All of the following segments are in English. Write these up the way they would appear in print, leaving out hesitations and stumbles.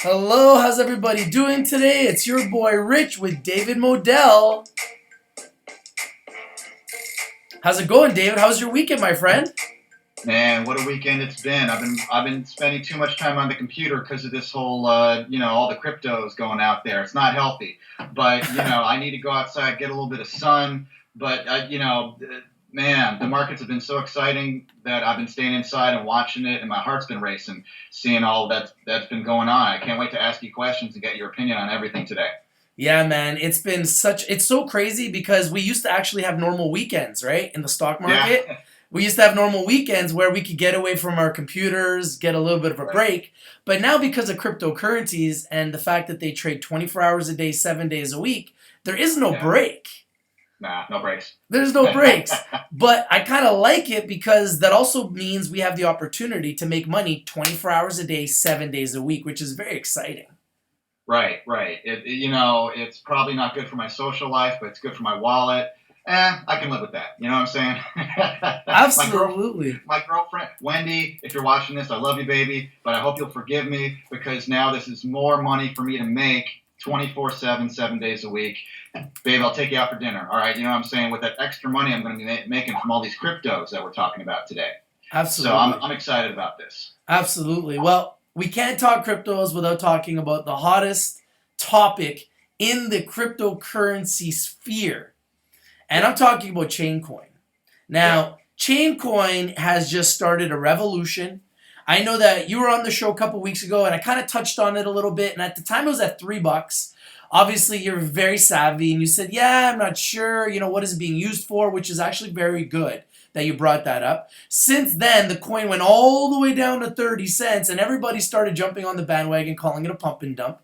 Hello, how's everybody doing today? It's your boy Rich with David Moadel. How's it going, David? How's your weekend, my friend? Man, what a weekend it's been. I've been spending too much time on the computer because of this whole all the cryptos going out there. It's not healthy. But, I need to go outside, get a little bit of sun, but man, the markets have been so exciting that I've been staying inside and watching it, and my heart's been racing seeing all that's been going on. I can't wait to ask you questions and get your opinion on everything today. Yeah, man, it's so crazy because we used to actually have normal weekends, right? In the stock market. Yeah. We used to have normal weekends where we could get away from our computers, get a little bit of a Right. break. But now because of cryptocurrencies and the fact that they trade 24 hours a day, 7 days a week, there is no Yeah. break. Nah, no breaks. There's no breaks. But I kind of like it because that also means we have the opportunity to make money 24 hours a day, 7 days a week, which is very exciting. Right, right. It's probably not good for my social life, but it's good for my wallet. I can live with that. You know what I'm saying? Absolutely. My girlfriend, Wendy, if you're watching this, I love you, baby, but I hope you'll forgive me because now this is more money for me to make 24/7, 7 days a week. Babe, I'll take you out for dinner. All right. You know what I'm saying? With that extra money I'm going to be making from all these cryptos that we're talking about today. So Absolutely. I'm excited about this. Absolutely. Well, we can't talk cryptos without talking about the hottest topic in the cryptocurrency sphere. And I'm talking about Chaincoin. Yeah. Now, Chaincoin has just started a revolution. I know that you were on the show a couple weeks ago and I kind of touched on it a little bit. And at the time it was at $3. Obviously, you're very savvy and you said, yeah, I'm not sure, what is it being used for, which is actually very good that you brought that up. Since then, the coin went all the way down to 30 cents and everybody started jumping on the bandwagon, calling it a pump and dump.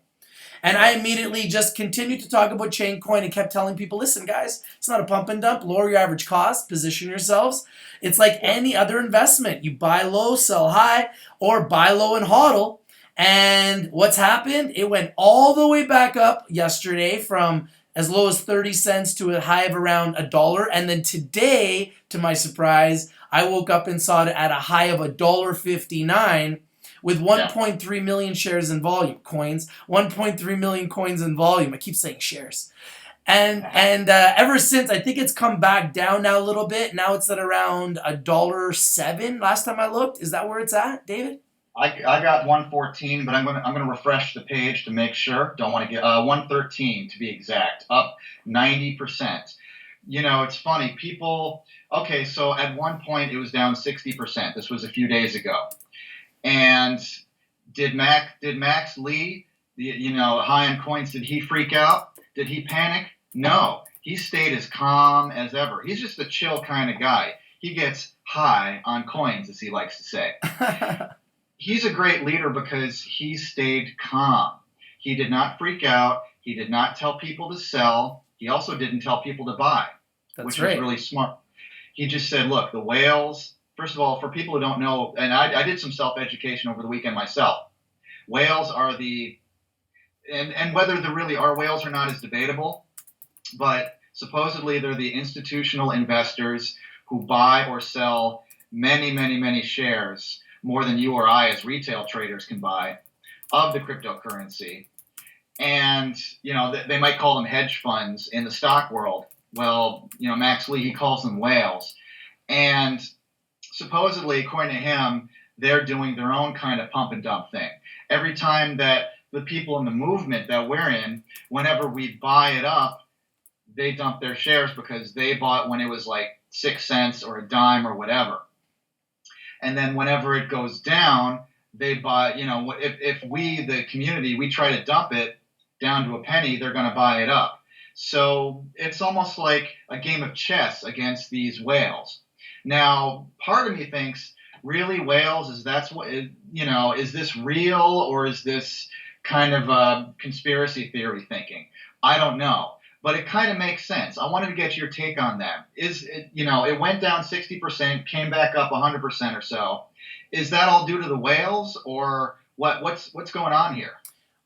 And I immediately just continued to talk about Chaincoin and kept telling people, listen, guys, it's not a pump and dump. Lower your average cost, position yourselves. It's like any other investment. You buy low, sell high, or buy low and hodl. And what's happened? It went all the way back up yesterday from as low as 30 cents to a high of around $1. And then today, to my surprise, I woke up and saw it at a high of $1.59 with Yeah. 1.3 million shares in volume. Coins, 1.3 million coins in volume. I keep saying shares. And ever since, I think it's come back down now a little bit. Now it's at around $1.07 last time I looked. Is that where it's at, David? I got 114, but I'm gonna refresh the page to make sure. Don't want to get 113 to be exact, up 90%. It's funny. People. Okay, so at one point it was down 60%. This was a few days ago. And did Max Lee, high on coins, did he freak out? Did he panic? No. He stayed as calm as ever. He's just a chill kind of guy. He gets high on coins, as he likes to say. He's a great leader because he stayed calm. He did not freak out. He did not tell people to sell. He also didn't tell people to buy, That's which right. was really smart. He just said, look, the whales, first of all, for people who don't know, and I did some self-education over the weekend myself, whales are and whether there really are whales or not is debatable, but supposedly they're the institutional investors who buy or sell many, many, many shares, more than you or I as retail traders can buy, of the cryptocurrency. And, they might call them hedge funds in the stock world. Well, Max Lee, he calls them whales. And supposedly, according to him, they're doing their own kind of pump and dump thing. Every time that the people in the movement that we're in, whenever we buy it up, they dump their shares because they bought when it was like 6 cents or a dime or whatever. And then whenever it goes down, they buy, if we, the community, we try to dump it down to a penny, they're going to buy it up. So it's almost like a game of chess against these whales. Now, part of me thinks, really, whales, is this real or is this kind of conspiracy theory thinking? I don't know. But it kind of makes sense. I wanted to get your take on that. It went down 60%, came back up 100% or so. Is that all due to the whales or what's going on here?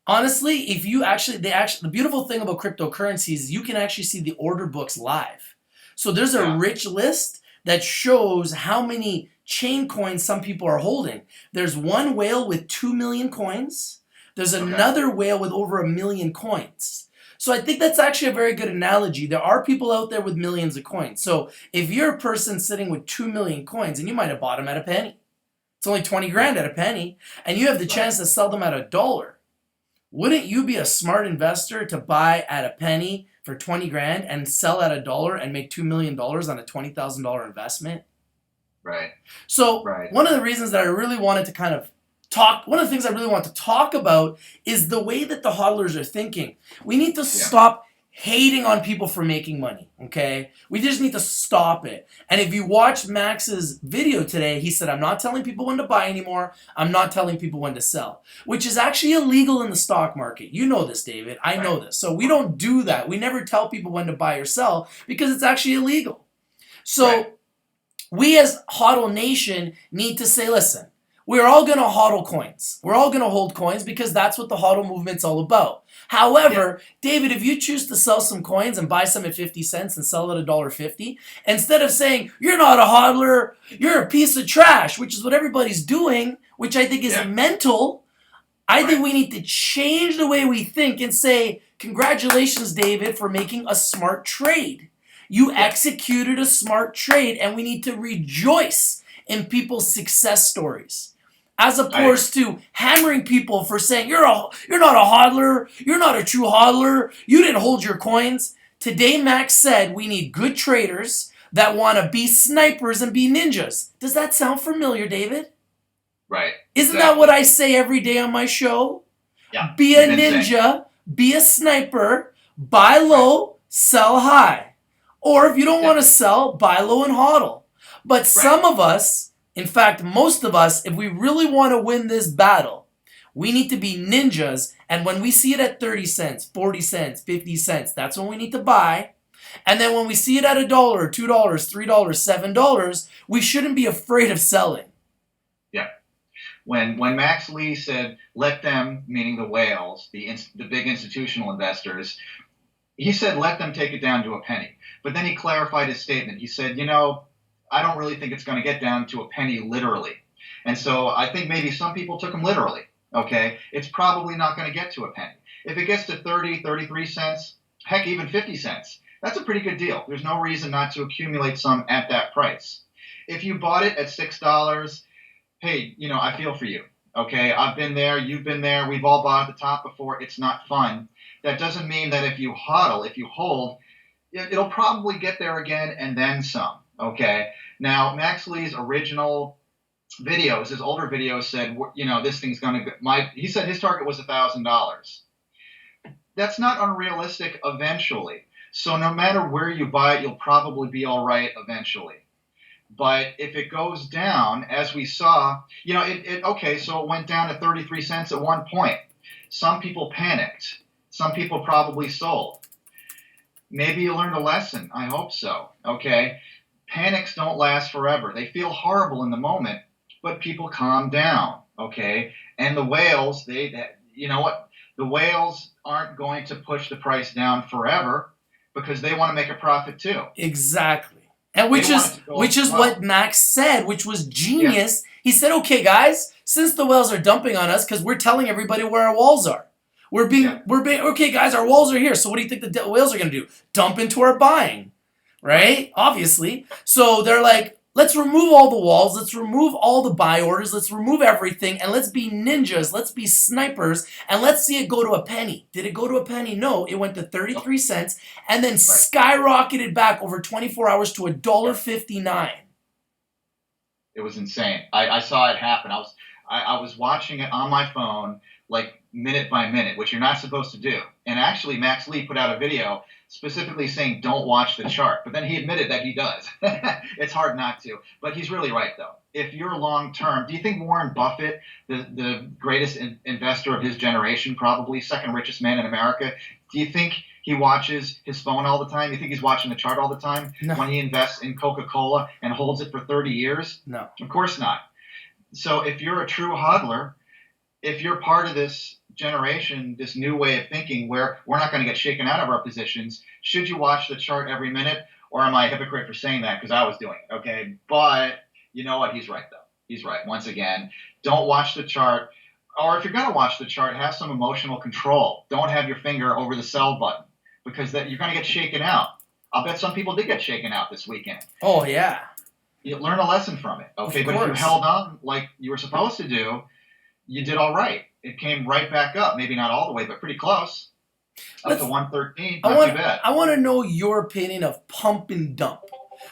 Honestly, if you the beautiful thing about cryptocurrencies is you can actually see the order books live. So there's a Yeah. rich list that shows how many chain coins some people are holding. There's one whale with 2 million coins. There's Okay. another whale with over 1 million coins. So I think that's actually a very good analogy. There are people out there with millions of coins. So if you're a person sitting with 2 million coins, and you might have bought them at a penny, it's only 20 grand at a penny, and you have the chance to sell them at $1. Wouldn't you be a smart investor to buy at a penny for 20 grand and sell at $1 and make $2 million on a $20,000 investment? Right. So Right. one of the reasons that I really wanted to kind of talk, one of the things I really want to talk about is the way that the hodlers are thinking. We need to stop hating on people for making money, okay? We just need to stop it. And if you watch Max's video today, he said, I'm not telling people when to buy anymore. I'm not telling people when to sell, which is actually illegal in the stock market. You know this, David. I know this. So we don't do that. We never tell people when to buy or sell because it's actually illegal. So we as HODL Nation need to say, listen, we're all going to HODL coins. We're all going to hold coins because that's what the HODL movement's all about. However, David, if you choose to sell some coins and buy some at 50 cents and sell it at $1.50, instead of saying, you're not a hodler, you're a piece of trash, which is what everybody's doing, which I think is mental, I think we need to change the way we think and say, congratulations, David, for making a smart trade. You executed a smart trade, and we need to rejoice in people's success stories, as opposed to hammering people for saying, you're not a hodler, you're not a true hodler, you didn't hold your coins. Today, Max said we need good traders that want to be snipers and be ninjas. Does that sound familiar, David? Right. Isn't that what I say every day on my show? Yeah. Be a ninja, be a sniper, buy low, sell high. Or if you don't want to sell, buy low and hodl. But some of us, in fact, most of us, if we really want to win this battle, we need to be ninjas. And when we see it at 30 cents, 40 cents, 50 cents, that's when we need to buy. And then when we see it at $1, $2, $3, $7, we shouldn't be afraid of selling. Yeah. When Max Lee said, let them, meaning the whales, the big institutional investors, he said, let them take it down to a penny. But then he clarified his statement. He said, I don't really think it's going to get down to a penny literally. And so I think maybe some people took him literally. Okay. It's probably not going to get to a penny. If it gets to 30, 33 cents, heck, even 50 cents, that's a pretty good deal. There's no reason not to accumulate some at that price. If you bought it at $6, hey, I feel for you. Okay. I've been there. You've been there. We've all bought at the top before. It's not fun. That doesn't mean that if you hodl, if you hold, it'll probably get there again and then some. Okay. Now, Max Lee's original videos, his older videos said, this thing's going to, he said his target was $1,000. That's not unrealistic eventually. So no matter where you buy it, you'll probably be all right eventually. But if it goes down, as we saw, okay, so it went down to 33 cents at one point. Some people panicked. Some people probably sold. Maybe you learned a lesson. I hope so. Okay. Panics don't last forever. They feel horrible in the moment, but people calm down. Okay. And the whales, you know what? The whales aren't going to push the price down forever because they want to make a profit too. Exactly. And which is what Max said, which was genius. Yeah. He said, okay, guys, since the whales are dumping on us because we're telling everybody where our walls are. We're being, okay, guys, our walls are here. So what do you think the whales are going to do? Dump into our buying, right? Obviously. So they're like, let's remove all the walls. Let's remove all the buy orders. Let's remove everything. And let's be ninjas. Let's be snipers. And let's see it go to a penny. Did it go to a penny? No, it went to 33 cents and then skyrocketed back over 24 hours to $1.59. It was insane. I saw it happen. I was watching it on my phone, like minute by minute, which you're not supposed to do. And actually, Max Lee put out a video specifically saying don't watch the chart. But then he admitted that he does. It's hard not to. But he's really right, though. If you're long term, do you think Warren Buffett, the greatest investor of his generation, probably second richest man in America, do you think he watches his phone all the time? You think he's watching the chart all the time when he invests in Coca-Cola and holds it for 30 years? No. Of course not. So if you're a true hodler, if you're part of this generation, this new way of thinking where we're not going to get shaken out of our positions, should you watch the chart every minute? Or am I a hypocrite for saying that because I was doing it? Okay. But you know what? He's right, though. He's right. Once again, don't watch the chart. or if you're going to watch the chart, have some emotional control. Don't have your finger over the sell button, because that you're going to get shaken out. I'll bet some people did get shaken out this weekend. Oh yeah, You learn a lesson from it, okay? of But if you course. held on like you were supposed to do, you did all right. It came right back up. Maybe not all the way, but pretty close. Up to 113. Not too bad. I want to know your opinion of pump and dump.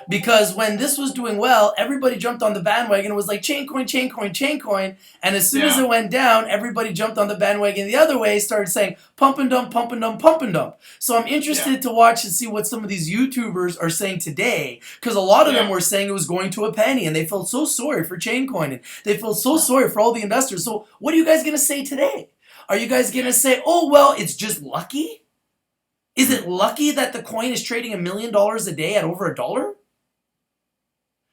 Because when this was doing well, everybody jumped on the bandwagon and was like, Chaincoin, Chaincoin, Chaincoin. And as soon as Yeah. it went down, everybody jumped on the bandwagon the other way, started saying, pump and dump, pump and dump, pump and dump. So I'm interested to watch and see what some of these YouTubers are saying today. Because a lot of them were saying it was going to a penny. And they felt so sorry for Chaincoin. And they felt so sorry for all the investors. So what are you guys going to say today? Are you guys going to say, oh, well, it's just lucky? Is it lucky that the coin is trading $1 million a day at over $1?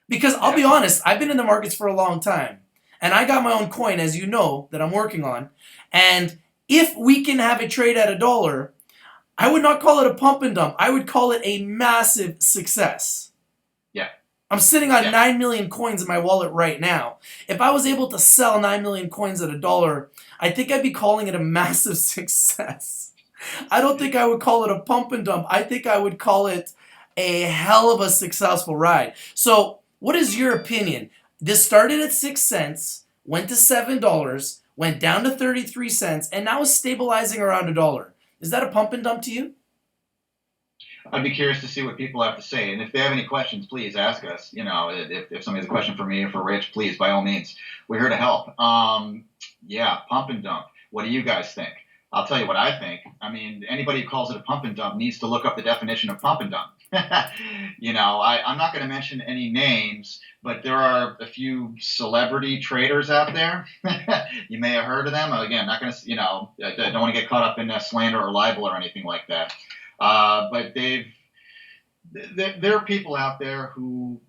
Because I'll be honest, I've been in the markets for a long time. And I got my own coin, as you know, that I'm working on. And if we can have it trade at $1, I would not call it a pump and dump. I would call it a massive success. Yeah. I'm sitting on 9 million coins in my wallet right now. If I was able to sell 9 million coins at $1, I think I'd be calling it a massive success. I don't think I would call it a pump and dump. I think I would call it a hell of a successful ride. So, what is your opinion? This started at 6 cents, went to $7, went down to 33 cents, and now is stabilizing around $1. Is that a pump and dump to you? I'd be curious to see what people have to say. And if they have any questions, please ask us. You know, if somebody has a question for me or for Rich, please, by all means, we're here to help. Yeah, pump and dump. What do you guys think? I'll tell you what I think. I mean, anybody who calls it a pump and dump needs to look up the definition of pump and dump. You know, I'm not going to mention any names, but there are a few celebrity traders out there. You may have heard of them. Again, not going to, you know, I don't want to get caught up in slander or libel or anything like that. But there are people out there who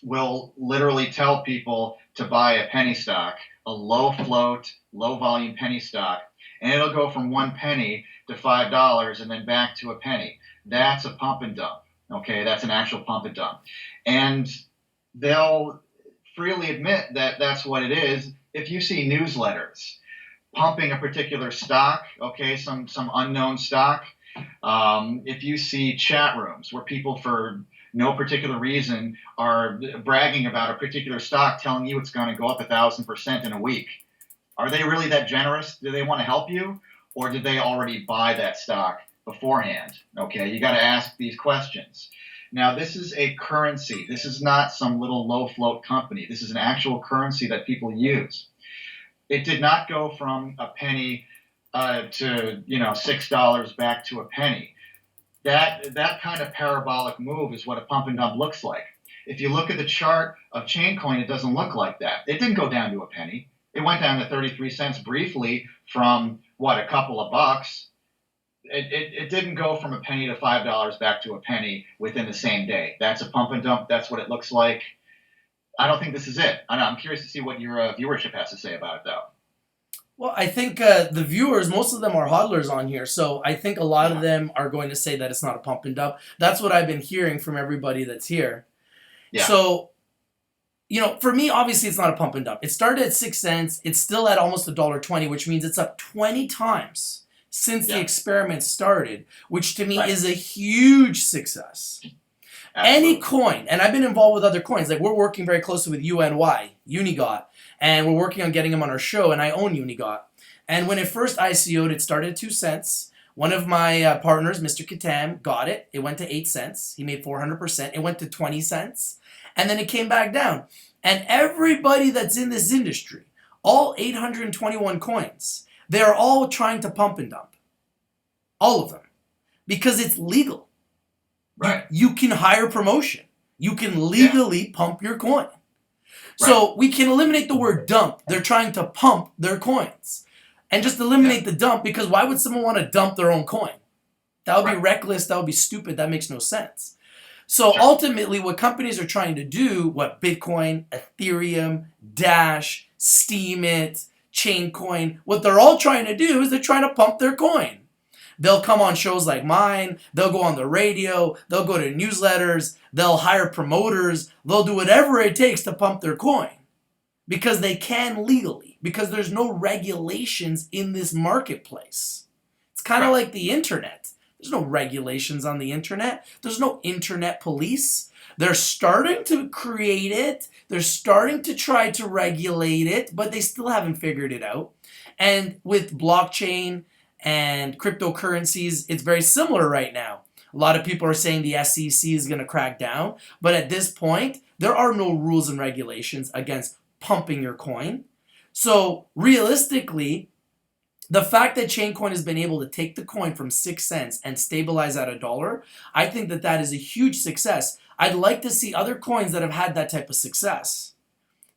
will literally tell people to buy a penny stock, a low float, low volume penny stock, and it'll go from 1 penny to $5 and then back to a penny. That's a pump and dump. Okay, that's an actual pump and dump. And they'll freely admit that that's what it is. If you see newsletters pumping a particular stock, okay, some unknown stock, if you see chat rooms where people for no particular reason are bragging about a particular stock, telling you it's going to go up 1,000% in a week, are they really that generous? Do they want to help you? Or did they already buy that stock beforehand? Okay, you got to ask these questions. Now, this is a currency. This is not some little low float company. This is an actual currency that people use. It did not go from a penny to $6 back to a penny. That kind of parabolic move is what a pump and dump looks like. If you look at the chart of Chaincoin, it doesn't look like that. It didn't go down to a penny. It went down to 33 cents briefly from a couple of bucks. It didn't go from a penny to $5 back to a penny within the same day. That's a pump and dump. That's what it looks like. I don't think this is it. I know. I'm curious to see what your viewership has to say about it, though. Well, I think the viewers, most of them are hodlers on here, so I think a lot of them are going to say that it's not a pump and dump. That's what I've been hearing from everybody that's here. Yeah. So, for me, obviously, it's not a pump and dump. It started at 6 cents. It's still at almost $1.20, which means it's up 20 times since the experiment started, which to me is a huge success. Absolutely. Any coin, and I've been involved with other coins, like we're working very closely with Unigot, and we're working on getting them on our show, and I own Unigot. And when it first ICO'd, it started at 2 cents. One of my partners, Mr. Katam, got it. It went to 8 cents. He made 400%. It went to 20 cents. And then it came back down. And everybody that's in this industry, all 821 coins, they're all trying to pump and dump. All of them. Because it's legal. Right. You can hire promotion. You can legally pump your coin. Right. So we can eliminate the word dump. They're trying to pump their coins. And just eliminate the dump, because why would someone want to dump their own coin? That would be reckless. That would be stupid. That makes no sense. So ultimately, what companies are trying to do, what Bitcoin, Ethereum, Dash, Steemit, Chaincoin, what they're all trying to do is they're trying to pump their coin. They'll come on shows like mine. They'll go on the radio. They'll go to newsletters. They'll hire promoters. They'll do whatever it takes to pump their coin. because they can legally, because there's no regulations in this marketplace. It's kind of Right. like the internet. There's no regulations on the internet. There's no internet police. They're starting to create it. They're starting to try to regulate it, but they still haven't figured it out. And with blockchain and cryptocurrencies, it's very similar right now. A lot of people are saying the SEC is going to crack down, but at this point, there are no rules and regulations against pumping your coin. So realistically, the fact that Chaincoin has been able to take the coin from 6 cents and stabilize at $1, I think that that is a huge success. I'd like to see other coins that have had that type of success.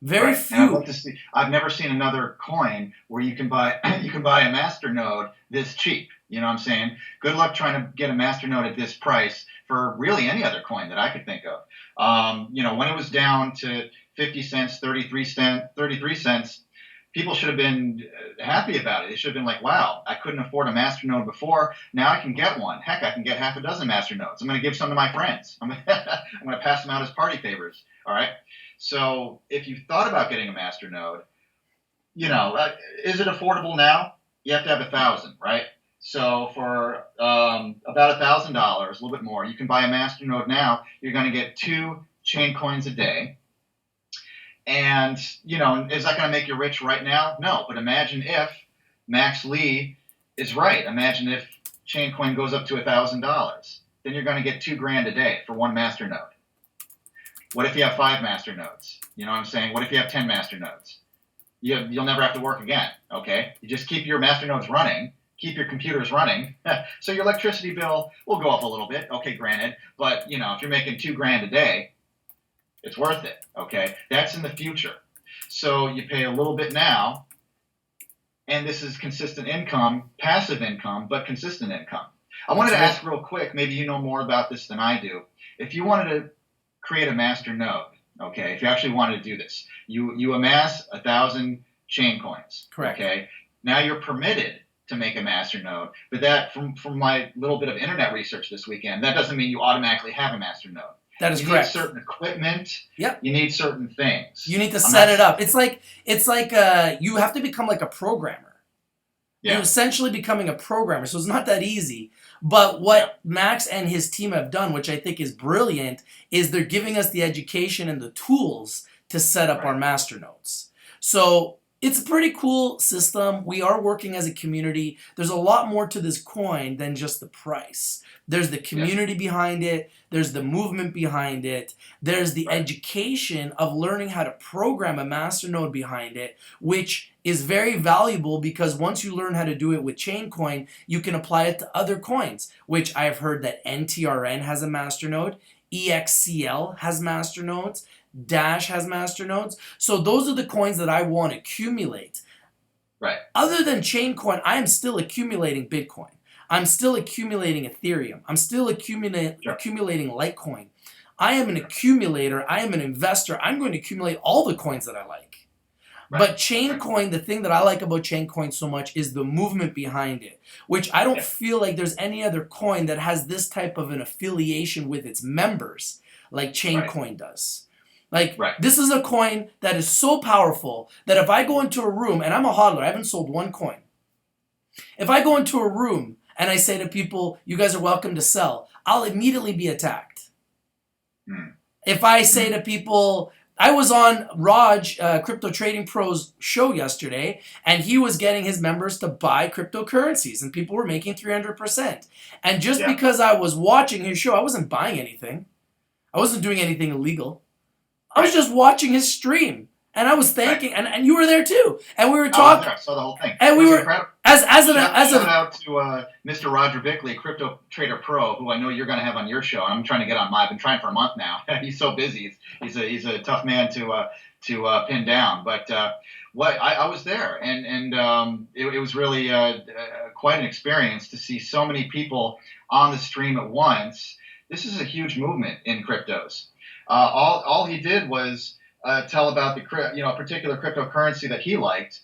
Very Right. And I'd like few. to see. I've never seen another coin where you can buy you can buy a masternode this cheap. You know what I'm saying? Good luck trying to get a masternode at this price for really any other coin that I could think of. When it was down to 50 cents, 33 cents, people should have been happy about it. They should have been like, wow, I couldn't afford a masternode before. Now I can get one. Heck, I can get half a dozen masternodes. I'm going to give some to my friends. I'm going to pass them out as party favors. All right. So if you thought about getting a masternode, is it affordable now? You have to have 1,000, right? So for about $1,000, a little bit more, you can buy a masternode now. You're going to get 2 chain coins a day. And, is that going to make you rich right now? No. But imagine if Max Lee is right. Imagine if Chaincoin goes up to $1,000. Then you're going to get $2,000 a day for one masternode. What if you have 5 masternodes? You know what I'm saying? What if you have 10 masternodes? You'll never have to work again, okay? You just keep your masternodes running, keep your computers running. So your electricity bill will go up a little bit, okay, granted. But, if you're making $2,000 a day, it's worth it, okay? That's in the future. So you pay a little bit now, and this is consistent income, passive income, but consistent income. I wanted to ask real quick, maybe you know more about this than I do. If you wanted to create a master node, okay, if you actually wanted to do this, you amass 1,000 chain coins. Correct. Okay. Now you're permitted to make a master node, but that from my little bit of internet research this weekend, that doesn't mean you automatically have a master node. That is you correct. You need certain equipment. Yep. You need certain things. You need to set it up. It's like you have to become like a programmer. Yeah. You're essentially becoming a programmer, so it's not that easy. But what Max and his team have done, which I think is brilliant, is they're giving us the education and the tools to set up our masternodes. So it's a pretty cool system. We are working as a community. There's a lot more to this coin than just the price. There's the community behind it. There's the movement behind it. There's the education of learning how to program a masternode behind it, which is very valuable because once you learn how to do it with Chaincoin, you can apply it to other coins, which I've heard that NTRN has a masternode, EXCL has masternodes, Dash has masternodes. So those are the coins that I want to accumulate. Right. Other than Chaincoin, I am still accumulating Bitcoin. I'm still accumulating Ethereum. I'm still accumulating Litecoin. I am an accumulator. I am an investor. I'm going to accumulate all the coins that I like. Right. But Chaincoin, the thing that I like about Chaincoin so much is the movement behind it, which I don't feel like there's any other coin that has this type of an affiliation with its members like Chaincoin does. Like, this is a coin that is so powerful that if I go into a room, and I'm a hodler, I haven't sold one coin. If I go into a room and I say to people, you guys are welcome to sell, I'll immediately be attacked. If I say to people, I was on Raj, Crypto Trading Pro's show yesterday, and he was getting his members to buy cryptocurrencies, and people were making 300%. And just because I was watching his show, I wasn't buying anything. I wasn't doing anything illegal. I was just watching his stream, and I was thanking, and you were there too, and we were talking. I saw the whole thing, and we were incredible. Shout out to Mr. Roger Bickley, Crypto Trader Pro, who I know you're going to have on your show. I'm trying to get on mine. I've been trying for a month now. He's so busy. He's a tough man to pin down. But I was there, and it was really quite an experience to see so many people on the stream at once. This is a huge movement in cryptos. All he did was tell about the particular cryptocurrency that he liked,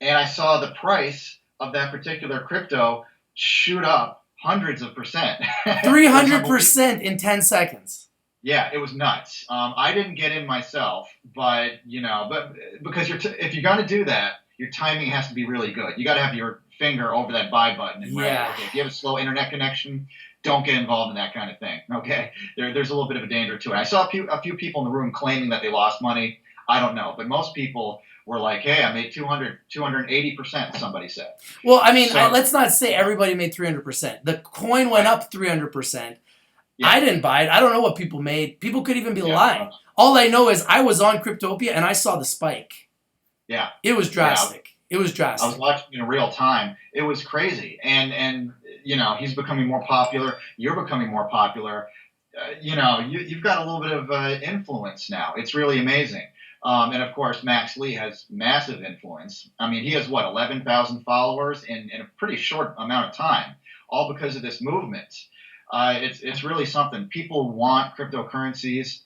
and I saw the price of that particular crypto shoot up hundreds of percent. 300% in 10 seconds. Yeah, it was nuts. I didn't get in myself, but because if you're going to do that, your timing has to be really good. You got to have your finger over that buy button and ready. Yeah. Okay, if you have a slow internet connection, don't get involved in that kind of thing. Okay, there's a little bit of a danger to it. I saw a few people in the room claiming that they lost money. I don't know, but most people were like, "Hey, I made 280%." Somebody said. Well, I mean, So let's not say everybody made 300%. The coin went up 300%. I yeah, didn't buy it. I don't know what people made. People could even be yeah, lying. All I know is I was on Cryptopia and I saw the spike. yeah, It was yeah. drastic. It was I was drastic. watching in real time. It was crazy, and he's becoming more popular. You're becoming more popular. You've got a little bit of influence now. It's really amazing. And of course, Max Lee has massive influence. I mean, he has what 11,000 followers in a pretty short amount of time, all because of this movement. It's really something. People want cryptocurrencies.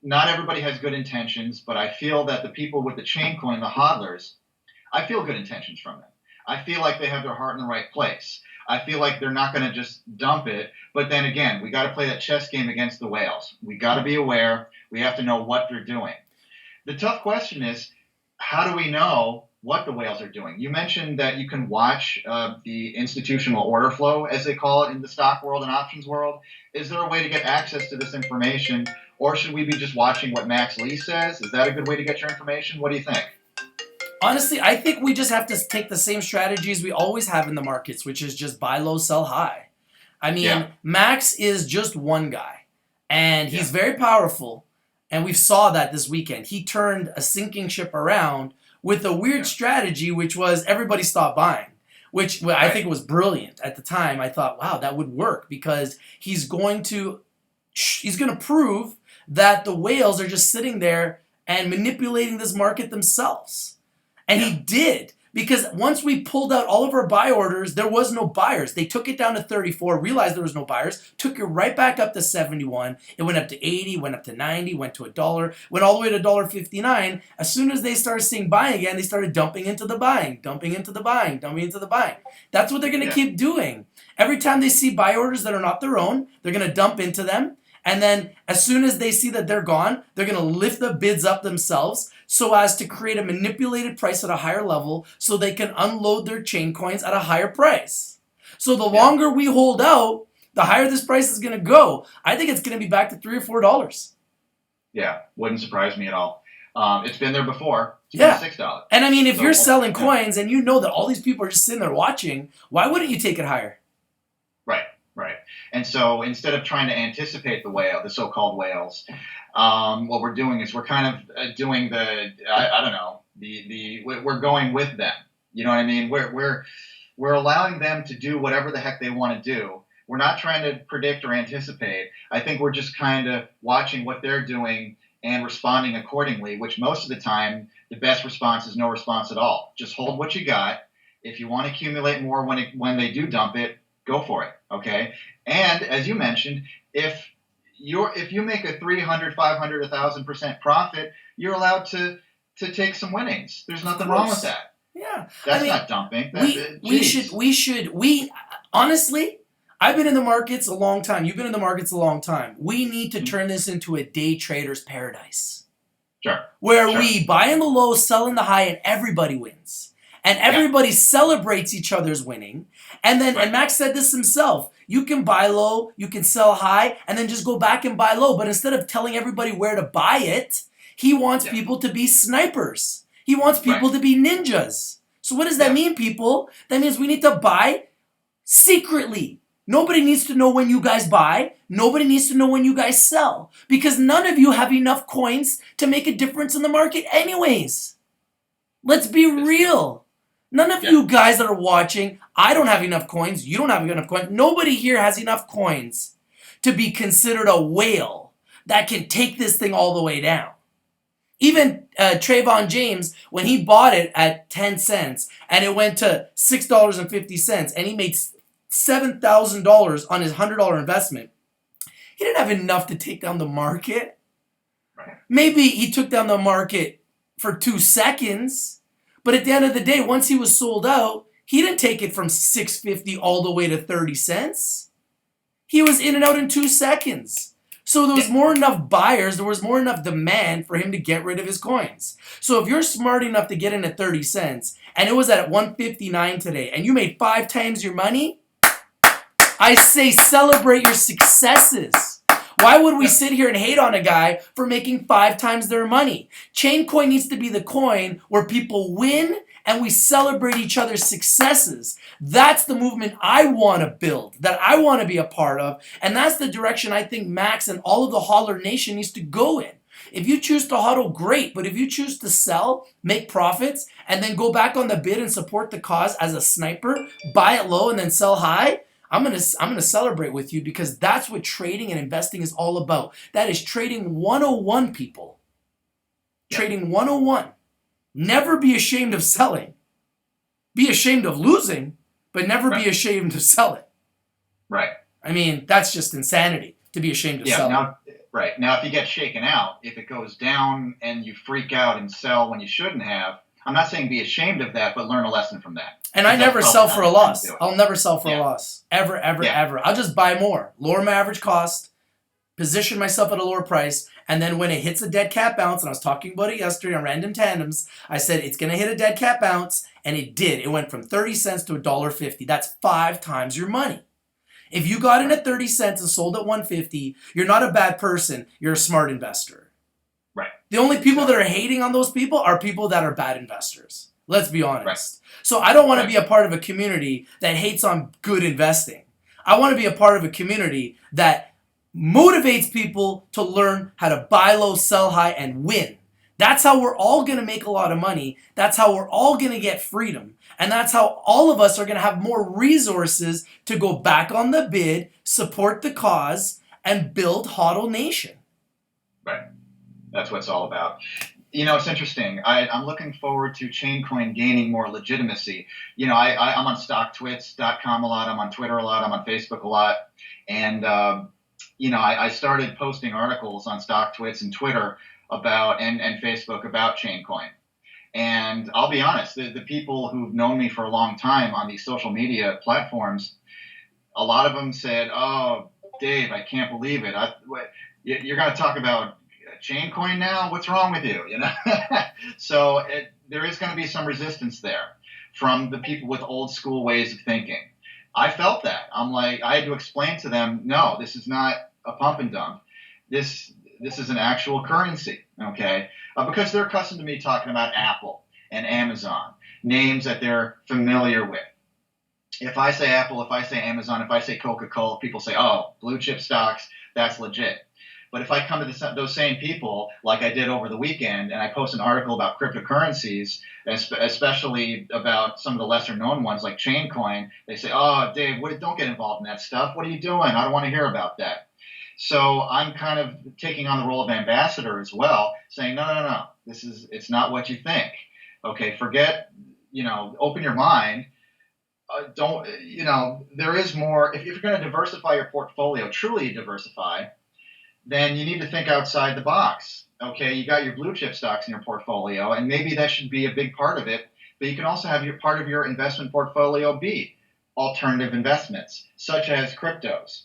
Not everybody has good intentions, but I feel that the people with the Chaincoin, the hodlers, I feel good intentions from them. I feel like they have their heart in the right place. I feel like they're not going to just dump it. But then again, we got to play that chess game against the whales. We got to be aware. We have to know what they're doing. The tough question is, how do we know what the whales are doing? You mentioned that you can watch the institutional order flow, as they call it in the stock world and options world. Is there a way to get access to this information, or should we be just watching what Max Lee says? Is that a good way to get your information? What do you think? Honestly, I think we just have to take the same strategies we always have in the markets, which is just buy low, sell high. I mean, Yeah, Max is just one guy, and yeah, he's very powerful, and we saw that this weekend. He turned a sinking ship around with a weird yeah. strategy, which was everybody stopped buying, which I Right. think was brilliant. At the time, I thought, wow, that would work because he's going to prove that the whales are just sitting there and manipulating this market themselves. And he Yeah, did. Because once we pulled out all of our buy orders, there was no buyers. They took it down to 34, realized there was no buyers, took it right back up to 71. It went up to 80, went up to 90, went to $1, went all the way to $1.59. As soon as they started seeing buying again, they started dumping into the buying, dumping into the buying, dumping into the buying. That's what they're going to yeah, keep doing. Every time they see buy orders that are not their own, they're going to dump into them. And then as soon as they see that they're gone, they're going to lift the bids up themselves so as to create a manipulated price at a higher level so they can unload their chain coins at a higher price. So the yeah, longer we hold out, the higher this price is going to go. I think it's going to be back to $3 or $4. yeah. Wouldn't surprise me at all. It's been there before. It's been Yeah. $6. And I mean, if you're So selling yeah. coins and you know that all these people are just sitting there watching, why wouldn't you take it higher? Right, right. And so instead of trying to anticipate the so-called whales, what we're doing is we're kind of doing I don't know, we're going with them. You know what I mean? We're allowing them to do whatever the heck they want to do. We're not trying to predict or anticipate. I think we're just kind of watching what they're doing and responding accordingly, which most of the time, the best response is no response at all. Just hold what you got. If you want to accumulate more when they do dump it, go for it. Okay. And as you mentioned, if you make a 300, 500, 1,000% profit, you're allowed to take some winnings. There's Of nothing wrong with course. that. Yeah. I That's mean, not dumping. That's honestly, I've been in the markets a long time. You've been in the markets a long time. We need to turn this into a day trader's paradise sure, where sure. we buy in the low, sell in the high, and everybody wins. And Yeah, everybody celebrates each other's winning. And then, and right. Max said this himself, you can buy low, you can sell high, and then just go back and buy low. But instead of telling everybody where to buy it, he wants Yeah, people to be snipers. He wants right. people to be ninjas. So what does that Yeah, mean, people? That means we need to buy secretly. Nobody needs to know when you guys buy. Nobody needs to know when you guys sell. Because none of you have enough coins to make a difference in the market anyways. Let's be it's true. real. None of Yeah, you guys that are watching, I don't have enough coins. You don't have enough coins. Nobody here has enough coins to be considered a whale that can take this thing all the way down. Even Trayvon James, when he bought it at 10 cents and it went to $6.50 and he made $7,000 on his $100 investment, he didn't have enough to take down the market. right. Maybe he took down the market for 2 seconds, but at the end of the day, once he was sold out, he didn't take it from 6.50 all the way to 30 cents. He was in and out in 2 seconds. So there was Yeah. more enough buyers, there was more enough demand for him to get rid of his coins. So if you're smart enough to get in at 30 cents and it was at 159 today and you made 5 times your money, I say celebrate your successes. Why would we sit here and hate on a guy for making 5 times their money? Chaincoin needs to be the coin where people win and we celebrate each other's successes. That's the movement I want to build, that I want to be a part of, and that's the direction I think Max and all of the hodler nation needs to go in. If you choose to hodl, great, but if you choose to sell, make profits, and then go back on the bid and support the cause as a sniper, buy it low and then sell high, I'm gonna celebrate with you because that's what trading and investing is all about. That is trading 101, people. Trading 101. Never be ashamed of selling. Be ashamed of losing, but never be ashamed of selling. Right. I mean, that's just insanity to be ashamed of selling. Now, if you get shaken out, if it goes down and you freak out and sell when you shouldn't have, I'm not saying be ashamed of that, but learn a lesson from that. And I never sell for a loss. I'll never sell for a loss. Ever, ever. I'll just buy more. Lower my average cost, position myself at a lower price, and then when it hits a dead cat bounce, and I was talking about it yesterday on Random Tandems, I said it's going to hit a dead cat bounce, and it did. It went from 30 cents to $1.50. That's 5 times your money. If you got in at 30 cents and sold at 150, you're not a bad person. You're a smart investor. Right. The only people that are hating on those people are people that are bad investors. Let's be honest. So I don't want to be a part of a community that hates on good investing. I want to be a part of a community that motivates people to learn how to buy low, sell high, and win. That's how we're all going to make a lot of money. That's how we're all going to get freedom. And that's how all of us are going to have more resources to go back on the bid, support the cause, and build HODL Nation. Right. That's what it's all about. You know, it's interesting. I'm looking forward to Chaincoin gaining more legitimacy. You know, I'm on stocktwits.com a lot. I'm on Twitter a lot. I'm on Facebook a lot. And, you know, I started posting articles on StockTwits and Twitter about and Facebook about Chaincoin. And I'll be honest, the people who've known me for a long time on these social media platforms, a lot of them said, "Oh, Dave, I can't believe it. You're going to talk about Chaincoin now? What's wrong with you?" You know. So there is going to be some resistance there from the people with old school ways of thinking. I felt that. I'm like, I had to explain to them, no, this is not a pump and dump. This is an actual currency, okay? Because they're accustomed to me talking about Apple and Amazon, names that they're familiar with. If I say Apple, if I say Amazon, if I say Coca-Cola, people say, oh, blue chip stocks, that's legit. But if I come to those same people, like I did over the weekend, and I post an article about cryptocurrencies, especially about some of the lesser known ones like Chaincoin, they say, oh, Dave, don't get involved in that stuff. What are you doing? I don't want to hear about that. So I'm kind of taking on the role of ambassador as well, saying, no, it's not what you think. Okay, forget, open your mind. There is more. If you're going to diversify your portfolio, truly diversify, then you need to think outside the box. Okay, you got your blue chip stocks in your portfolio, and maybe that should be a big part of it, but you can also have your part of your investment portfolio be alternative investments, such as cryptos,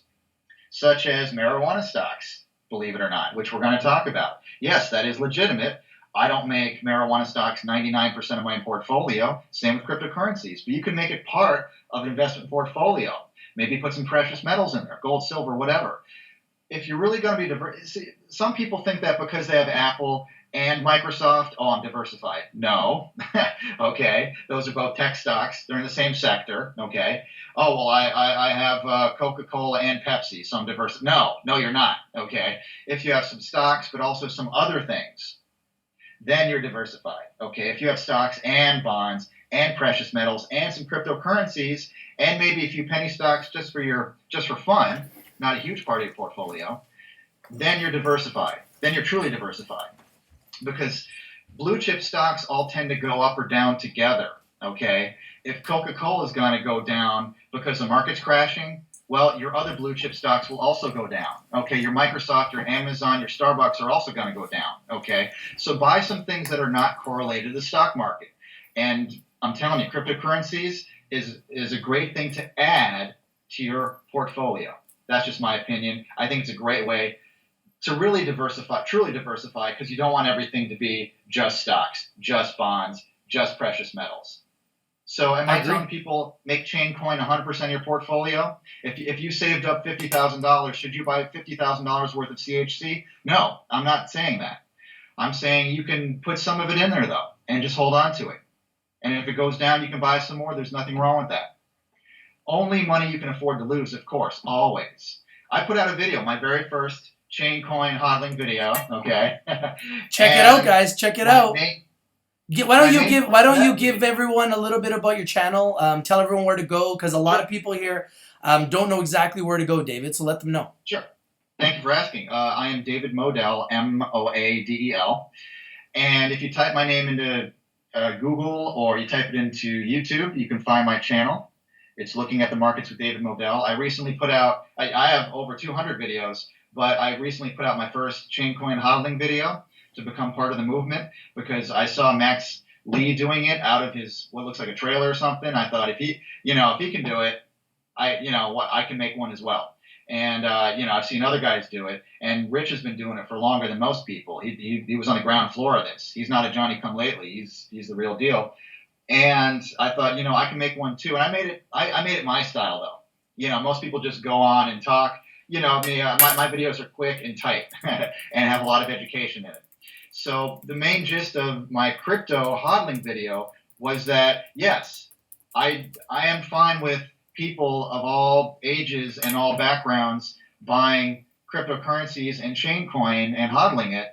such as marijuana stocks, believe it or not, which we're going to talk about. Yes, that is legitimate. I don't make marijuana stocks 99% of my portfolio. Same with cryptocurrencies. But you can make it part of an investment portfolio. Maybe put some precious metals in there, gold, silver, whatever. If you're really going to be diverse, some people think that because they have Apple and Microsoft, oh, I'm diversified. No. Okay. Those are both tech stocks. They're in the same sector. Okay. Oh, well, I have Coca-Cola and Pepsi, so I'm diverse. No, you're not. Okay. If you have some stocks, but also some other things, then you're diversified. Okay. If you have stocks and bonds and precious metals and some cryptocurrencies and maybe a few penny stocks just for fun, not a huge part of your portfolio, then you're diversified. Then you're truly diversified. Because blue chip stocks all tend to go up or down together, okay? If Coca-Cola is going to go down because the market's crashing, well, your other blue chip stocks will also go down, okay? Your Microsoft, your Amazon, your Starbucks are also going to go down, okay? So buy some things that are not correlated to the stock market. And I'm telling you, cryptocurrencies is a great thing to add to your portfolio. That's just my opinion. I think it's a great way to really diversify, truly diversify, because you don't want everything to be just stocks, just bonds, just precious metals. So am I I agree. telling people make Chaincoin 100% of your portfolio? If you saved up $50,000, should you buy $50,000 worth of CHC? No, I'm not saying that. I'm saying you can put some of it in there though, and just hold on to it. And if it goes down, you can buy some more. There's nothing wrong with that. Only money you can afford to lose, of course, always. I put out a video, my very first Chaincoin hodling video. Okay, Check it out, and guys. Check it my out. main Why my don't you main give point Why for don't you that give video. everyone a little bit about your channel? Tell everyone where to go because a lot Sure, of people here don't know exactly where to go, David. So let them know. sure. Thank you for asking. I am David Moadel, Moadel. And if you type my name into Google or you type it into YouTube, you can find my channel. It's looking at the markets with David Moadel. I recently put out, I have over 200 videos, but I recently put out my first Chaincoin hodling video to become part of the movement because I saw Max Lee doing it out of his, what looks like a trailer or something. I thought if he can do it, I can make one as well. And I've seen other guys do it, and Rich has been doing it for longer than most people. He was on the ground floor of this. He's not a Johnny Come Lately. He's the real deal. And I thought, I can make one too. And I made it. I made it my style though. Most people just go on and talk. My videos are quick and tight and have a lot of education in it. So the main gist of my crypto hodling video was that yes, I am fine with people of all ages and all backgrounds buying cryptocurrencies and Chaincoin and hodling it.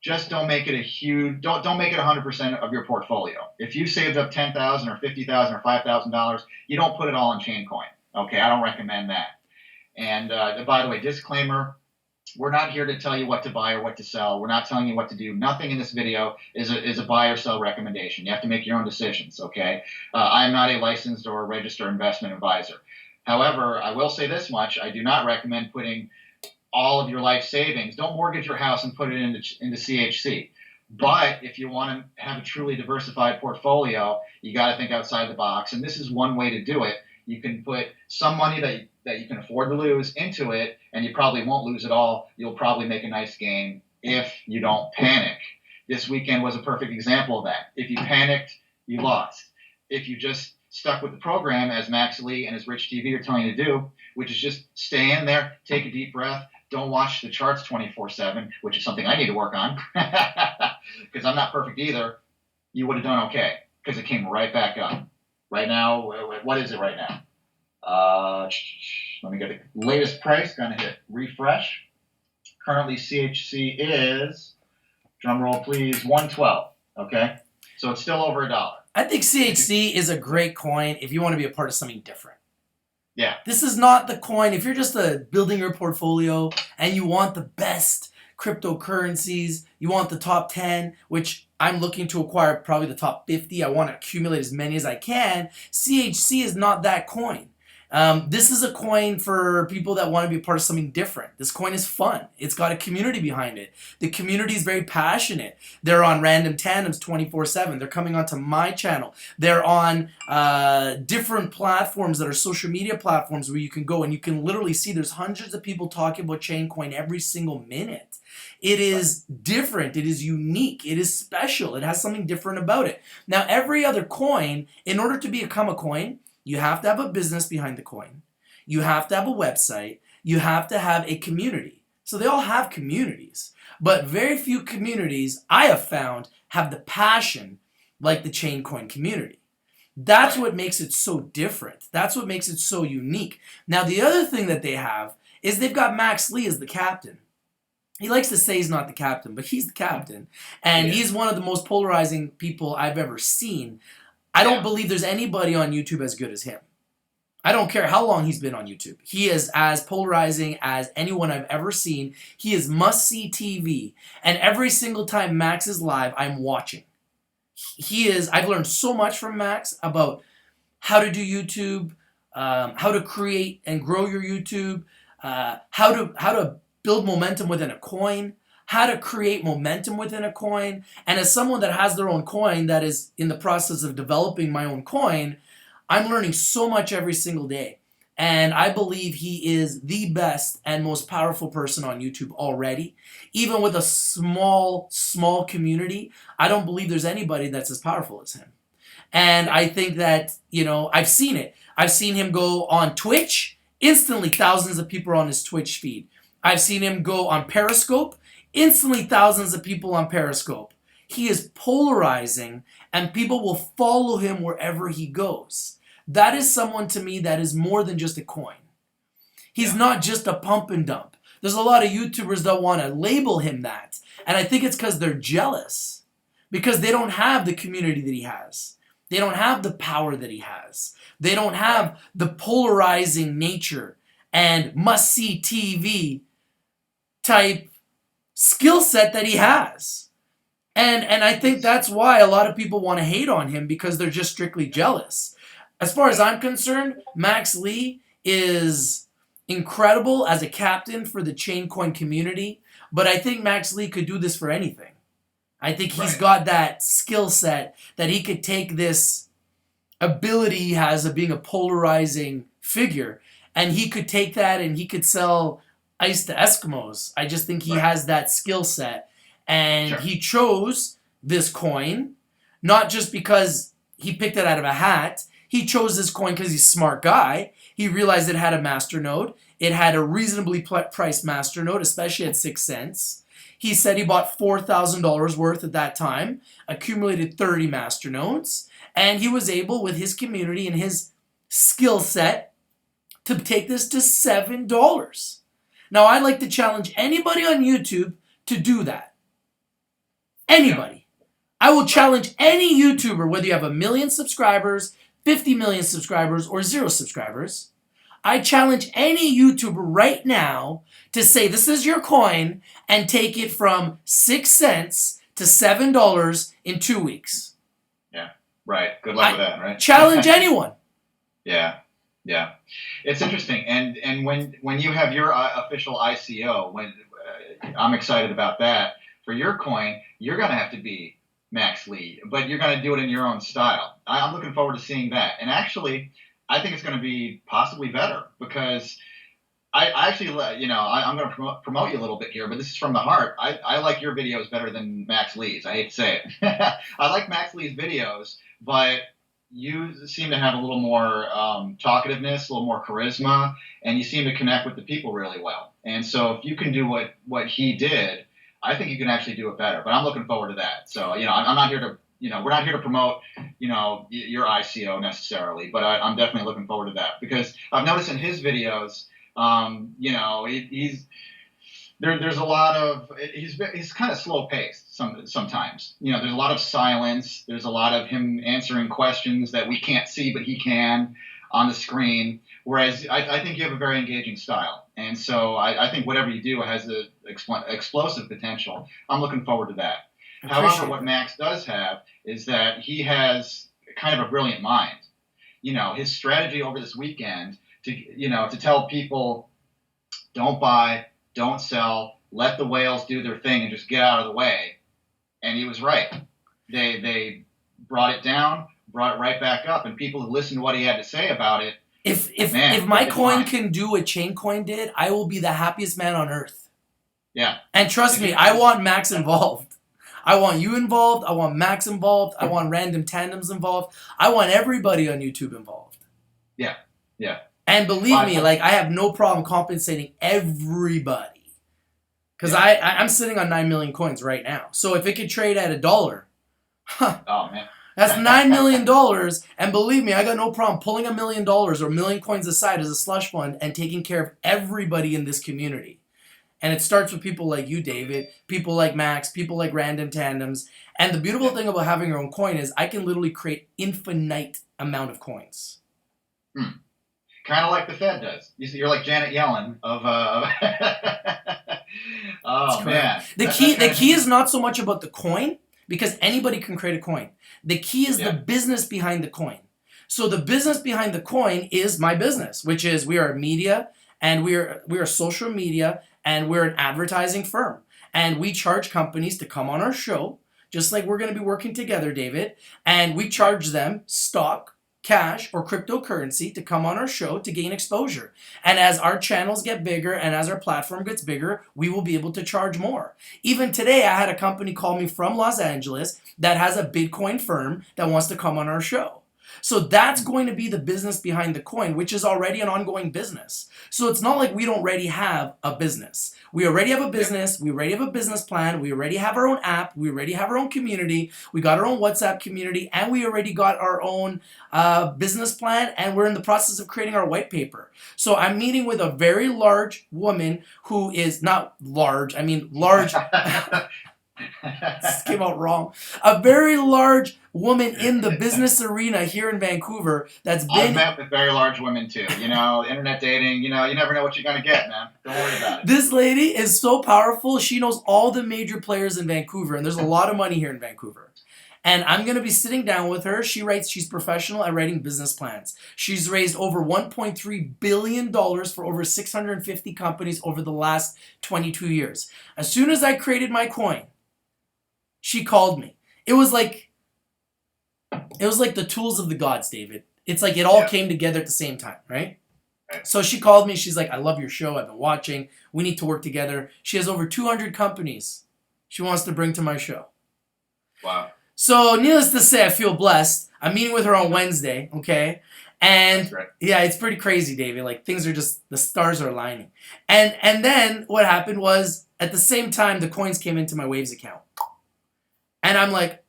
Just don't make it a huge don't make it 100% of your portfolio. If you saved up 10,000 or 50,000 or $5,000, you don't put it all in Chaincoin. Okay, I don't recommend that. And by the way, disclaimer: we're not here to tell you what to buy or what to sell. We're not telling you what to do. Nothing in this video is a buy or sell recommendation. You have to make your own decisions, okay? I am not a licensed or registered investment advisor. However, I will say this much. I do not recommend putting all of your life savings. Don't mortgage your house and put it into CHC. But if you want to have a truly diversified portfolio, you got to think outside the box. And this is one way to do it. You can put some money that you can afford to lose into it, and you probably won't lose it all. You'll probably make a nice gain if you don't panic. This weekend was a perfect example of that. If you panicked, you lost. If you just stuck with the program, as Max Lee and his Rich TV are telling you to do, which is just stay in there, take a deep breath, don't watch the charts 24/7, which is something I need to work on because I'm not perfect either, you would have done okay because it came right back up. Right now, what is it right now? Let me get the latest price. Going to hit refresh. Currently, CHC is, drum roll please, 112. Okay, so it's still over $1. I think CHC is a great coin if you want to be a part of something different. Yeah. This is not the coin. If you're just building your portfolio and you want the best cryptocurrencies, you want the top 10, which I'm looking to acquire probably the top 50. I want to accumulate as many as I can. CHC is not that coin. This is a coin for people that want to be a part of something different. This coin is fun. It's got a community behind it. The community is very passionate. They're on Random Tandems 24/7. They're coming onto my channel. They're on different platforms that are social media platforms where you can go and you can literally see there's hundreds of people talking about Chaincoin every single minute. It is different. It is unique. It is special. It has something different about it. Now, every other coin, in order to become a coin, you have to have a business behind the coin. You have to have a website. You have to have a community. So they all have communities. But very few communities, I have found, have the passion like the Chaincoin community. That's what makes it so different. That's what makes it so unique. Now, the other thing that they have is they've got Max Lee as the captain. He likes to say he's not the captain, but he's the captain. And Yeah. he's one of the most polarizing people I've ever seen. I don't believe there's anybody on YouTube as good as him. I don't care how long he's been on YouTube. He is as polarizing as anyone I've ever seen. He is must-see TV. And every single time Max is live, I'm watching. I've learned so much from Max about how to do YouTube, how to create and grow your YouTube, how to build momentum within a coin, how to create momentum within a coin. And as someone that has their own coin that is in the process of developing my own coin, I'm learning so much every single day. And I believe he is the best and most powerful person on YouTube already. Even with a small community, I don't believe there's anybody that's as powerful as him. And I think that, I've seen it. I've seen him go on Twitch, instantly thousands of people are on his Twitch feed. I've seen him go on Periscope, instantly thousands of people on Periscope. He is polarizing, and people will follow him wherever he goes. That is someone to me that is more than just a coin. He's not just a pump and dump. There's a lot of YouTubers that want to label him that. And I think it's because they're jealous. Because they don't have the community that he has. They don't have the power that he has. They don't have the polarizing nature and must-see TV type skill set that he has. And I think that's why a lot of people want to hate on him, because they're just strictly jealous. As far as I'm concerned, Max Lee is incredible as a captain for the Chaincoin community, but I think Max Lee could do this for anything. I think he's got that skill set that he could take this ability he has of being a polarizing figure, and he could take that and he could sell ice to Eskimos. I just think he has that skill set, and he chose this coin not just because he picked it out of a hat. He chose this coin because he's a smart guy. He realized it had a masternode. It had a reasonably priced masternode, especially at 6 cents. He said he bought $4,000 worth at that time, accumulated 30 masternodes, and he was able, with his community and his skill set, to take this to $7. Now, I'd like to challenge anybody on YouTube to do that. Anybody. I will challenge any YouTuber, whether you have 1 million subscribers, 50 million subscribers, or 0 subscribers. I challenge any YouTuber right now to say this is your coin and take it from 6 cents to $7 in 2 weeks. Yeah, right. Good luck with that, right? Challenge anyone. Yeah. It's interesting, and when you have your official ICO, I'm excited about that. For your coin, you're gonna have to be Max Lee, but you're gonna do it in your own style. I'm looking forward to seeing that, and actually, I think it's gonna be possibly better, because I actually, I'm going to promote you a little bit here, but this is from the heart. I like your videos better than Max Lee's. I hate to say it. I like Max Lee's videos, but you seem to have a little more talkativeness, a little more charisma, and you seem to connect with the people really well. And so if you can do what he did, I think you can actually do it better. But I'm looking forward to that. So, I'm not here to, we're not here to promote, your ICO necessarily, but I'm definitely looking forward to that, because I've noticed in his videos, there's a lot of, he's kind of slow paced sometimes. There's a lot of silence. There's a lot of him answering questions that we can't see, but he can on the screen. Whereas I think you have a very engaging style. And so I think whatever you do has an explosive potential. I'm looking forward to that. However, what Max does have is that he has kind of a brilliant mind. His strategy over this weekend to tell people, don't buy, don't sell, let the whales do their thing and just get out of the way. And he was right. They brought it down, brought it right back up, and people who listened to what he had to say about it. If my coin can do what Chaincoin did, I will be the happiest man on earth. Yeah. And trust me, I want Max involved. I want you involved. I want Max involved. I want Random Tandems involved. I want everybody on YouTube involved. Yeah. And believe me, I have no problem compensating everybody. Because I'm sitting on 9 million coins right now. So if it could trade at $1, oh man, that's $9 million. And believe me, I got no problem pulling $1 million or 1 million coins aside as a slush fund and taking care of everybody in this community. And it starts with people like you, David, people like Max, people like Random Tandems. And the beautiful thing about having your own coin is I can literally create infinite amount of coins. Kind of like the Fed does. You're like Janet Yellen of. Oh man. The key is not so much about the coin, because anybody can create a coin. The key is the business behind the coin. So the business behind the coin is my business, which is we are media, and we are social media, and we're an advertising firm, and we charge companies to come on our show, just like we're going to be working together, David, and we charge them stock cash or cryptocurrency to come on our show to gain exposure. And as our channels get bigger and as our platform gets bigger, we will be able to charge more. Even today, I had a company call me from Los Angeles that has a Bitcoin firm that wants to come on our show. So that's going to be the business behind the coin, which is already an ongoing business. So it's not like we don't already have a business. We already have a business. We already have a business plan. We already have our own app. We already have our own community. We got our own WhatsApp community, and we already got our own business plan, and we're in the process of creating our white paper. So I'm meeting with a very large woman who is not large. I mean large. This came out wrong. A very large woman in the business arena here in Vancouver that's been. I've met with very large women too. Internet dating, you never know what you're going to get, man. Don't worry about it. This lady is so powerful. She knows all the major players in Vancouver, and there's a lot of money here in Vancouver. And I'm going to be sitting down with her. She's professional at writing business plans. She's raised over $1.3 billion for over 650 companies over the last 22 years. As soon as I created my coin, she called me. It was like the tools of the gods, David. It's like it all came together at the same time, right? So she called me. She's like, I love your show. I've been watching. We need to work together. She has over 200 companies she wants to bring to my show. Wow. So needless to say, I feel blessed. I'm meeting with her on Wednesday, okay? And yeah, it's pretty crazy, David. Like things are just, the stars are aligning. And then what happened was at the same time, the coins came into my Waves account. And I'm like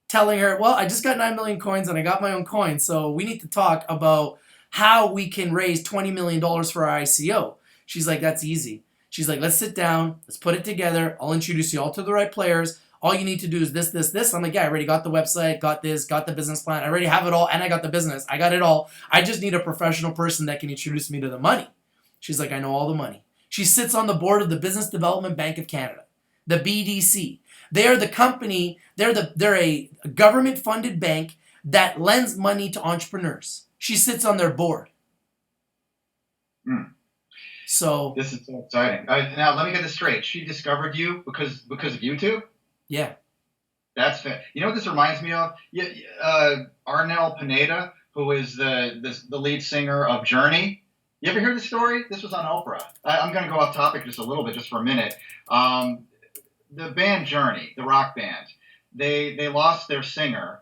telling her, well, I just got 9 million coins and I got my own coin. So we need to talk about how we can raise $20 million for our ICO. She's like, that's easy. She's like, let's sit down. Let's put it together. I'll introduce you all to the right players. All you need to do is this, this, this. I'm like, yeah, I already got the website, got this, got the business plan. I already have it all, and I got the business. I got it all. I just need a professional person that can introduce me to the money. She's like, I know all the money. She sits on the board of the Business Development Bank of Canada, the BDC. They are the company, they're a government-funded bank that lends money to entrepreneurs. She sits on their board. So this is so exciting. Now let me get this straight. She discovered you because of YouTube? Yeah. That's fair. You know what this reminds me of? Arnel Pineda, who is the lead singer of Journey. You ever hear the story? This was on Oprah. I'm going to go off topic just a little bit, just for a minute. The band Journey, the rock band, they lost their singer,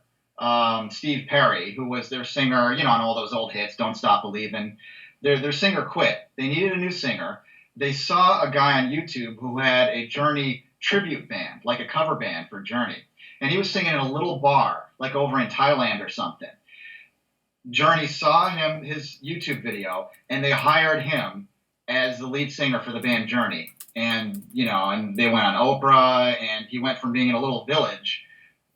Steve Perry, who was their singer, on all those old hits, Don't Stop Believin'. Their singer quit. They needed a new singer. They saw a guy on YouTube who had a Journey tribute band, like a cover band for Journey. And he was singing in a little bar, like over in Thailand or something. Journey saw his YouTube video, and they hired him as the lead singer for the band Journey. And, and they went on Oprah, and he went from being in a little village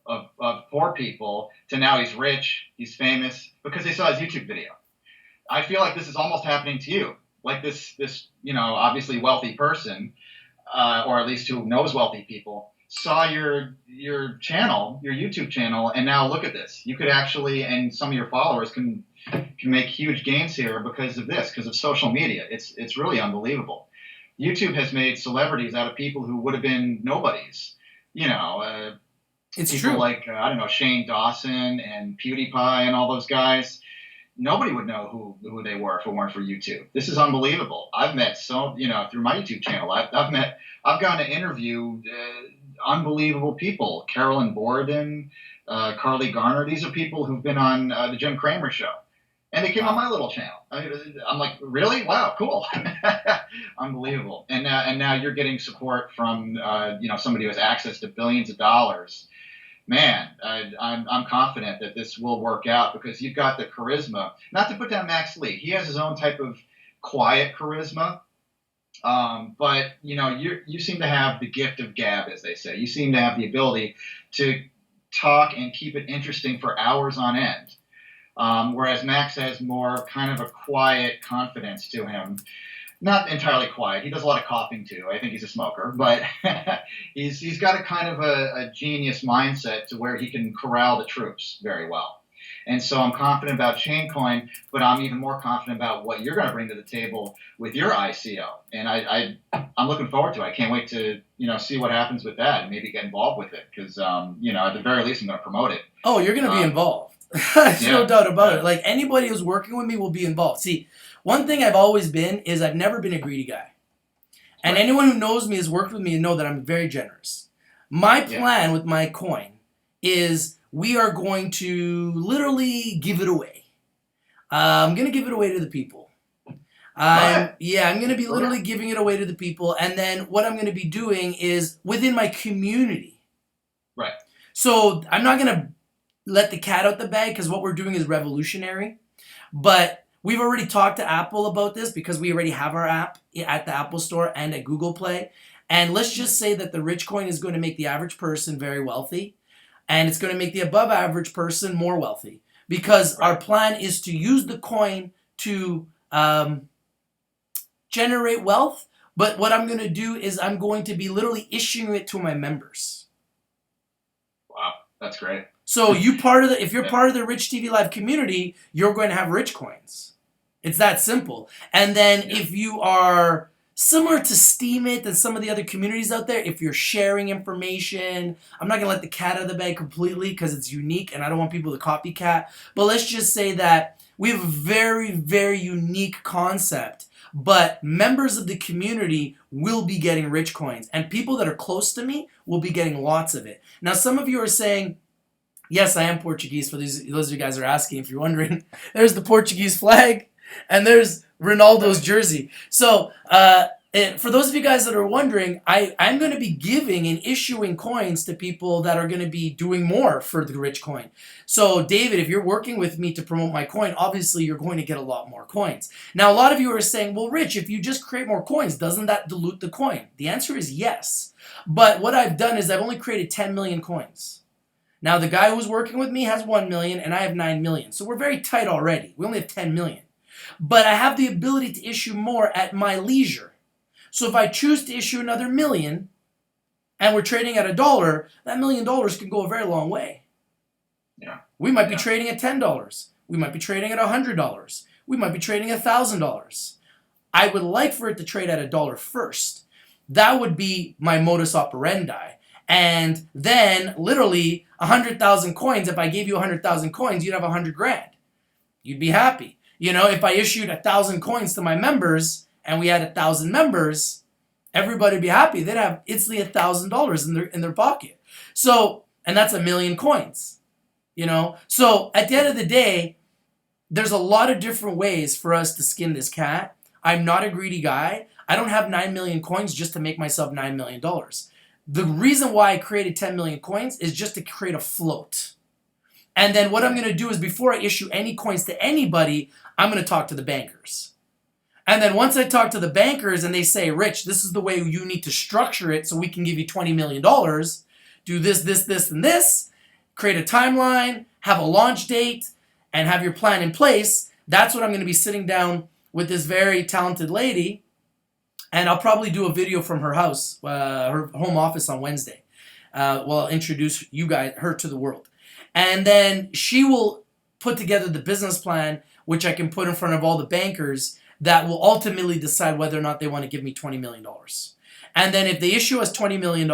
of poor people to now he's rich, he's famous, because they saw his YouTube video. I feel like this is almost happening to you. Like this obviously wealthy person, or at least who knows wealthy people, saw your channel, your YouTube channel, and now look at this. You could actually, and some of your followers can make huge gains here because of this, because of social media. It's really unbelievable. YouTube has made celebrities out of people who would have been nobodies. It's people true. Like Shane Dawson and PewDiePie and all those guys. Nobody would know who they were if it weren't for YouTube. This is unbelievable. I've met through my YouTube channel. I've gotten to interview unbelievable people. Carolyn Borden, Carly Garner. These are people who've been on the Jim Cramer show. And they came on my little channel. I'm like, really? Wow, cool. Unbelievable. And now you're getting support from somebody who has access to billions of dollars. Man, I'm confident that this will work out because you've got the charisma. Not to put down Max Lee. He has his own type of quiet charisma. But you seem to have the gift of gab, as they say. You seem to have the ability to talk and keep it interesting for hours on end. Whereas Max has more kind of a quiet confidence to him. Not entirely quiet. He does a lot of coughing too. I think he's a smoker, but he's got a kind of a genius mindset to where he can corral the troops very well. And so I'm confident about Chaincoin, but I'm even more confident about what you're going to bring to the table with your ICO. And I'm looking forward to it. I can't wait to see what happens with that and maybe get involved with it because at the very least I'm going to promote it. Oh, you're going to be involved. There's no doubt about it. Like, anybody who's working with me will be involved. See, one thing I've always been is I've never been a greedy guy. And anyone who knows me has worked with me and know that I'm very generous. My plan with my coin is we are going to literally give it away. I'm going to give it away to the people. I'm going to be literally giving it away to the people. And then what I'm going to be doing is within my community. Right. So I'm not going to let the cat out the bag because what we're doing is revolutionary. But we've already talked to Apple about this because we already have our app at the Apple Store and at Google Play. And let's just say that the rich coin is going to make the average person very wealthy. And it's going to make the above average person more wealthy. Because our plan is to use the coin to generate wealth. But what I'm going to do is I'm going to be literally issuing it to my members. Wow, that's great. So if you're part of the Rich TV Live community, you're going to have rich coins. It's that simple. And then if you are similar to Steemit and some of the other communities out there, if you're sharing information, I'm not going to let the cat out of the bag completely because it's unique and I don't want people to copycat. But let's just say that we have a very, very unique concept. But members of the community will be getting rich coins. And people that are close to me will be getting lots of it. Now, some of you are saying, yes, I am Portuguese, for those of you guys are asking, if you're wondering. There's the Portuguese flag, and there's Ronaldo's jersey. So, for those of you guys that are wondering, I'm going to be giving and issuing coins to people that are going to be doing more for the rich coin. So, David, if you're working with me to promote my coin, obviously you're going to get a lot more coins. Now, a lot of you are saying, well, Rich, if you just create more coins, doesn't that dilute the coin? The answer is yes. But what I've done is I've only created 10 million coins. Now, the guy who's working with me has 1 million, and I have 9 million. So we're very tight already. We only have 10 million. But I have the ability to issue more at my leisure. So if I choose to issue another million, and we're trading at $1, that $1 million can go a very long way. Yeah. We might be trading at $10. We might be trading at $100. We might be trading at $1,000. I would like for it to trade at $1 first. That would be my modus operandi. And then, literally, 100,000 coins, if I gave you 100,000 coins, you'd have 100 grand. You'd be happy. You know, if I issued 1,000 coins to my members, and we had 1,000 members, everybody would be happy. They'd have instantly $1,000 in their pocket. So, and that's 1 million coins. You know? So, at the end of the day, there's a lot of different ways for us to skin this cat. I'm not a greedy guy. I don't have 9 million coins just to make myself $9 million. The reason why I created 10 million coins is just to create a float. And then what I'm going to do is before I issue any coins to anybody, I'm going to talk to the bankers. And then once I talk to the bankers and they say, Rich, this is the way you need to structure it so we can give you $20 million, do this, this, this, and this, create a timeline, have a launch date, and have your plan in place, that's what I'm going to be sitting down with this very talented lady. And I'll probably do a video from her house, her home office on Wednesday. I'll introduce her to the world. And then she will put together the business plan, which I can put in front of all the bankers that will ultimately decide whether or not they want to give me $20 million. And then if they issue us $20 million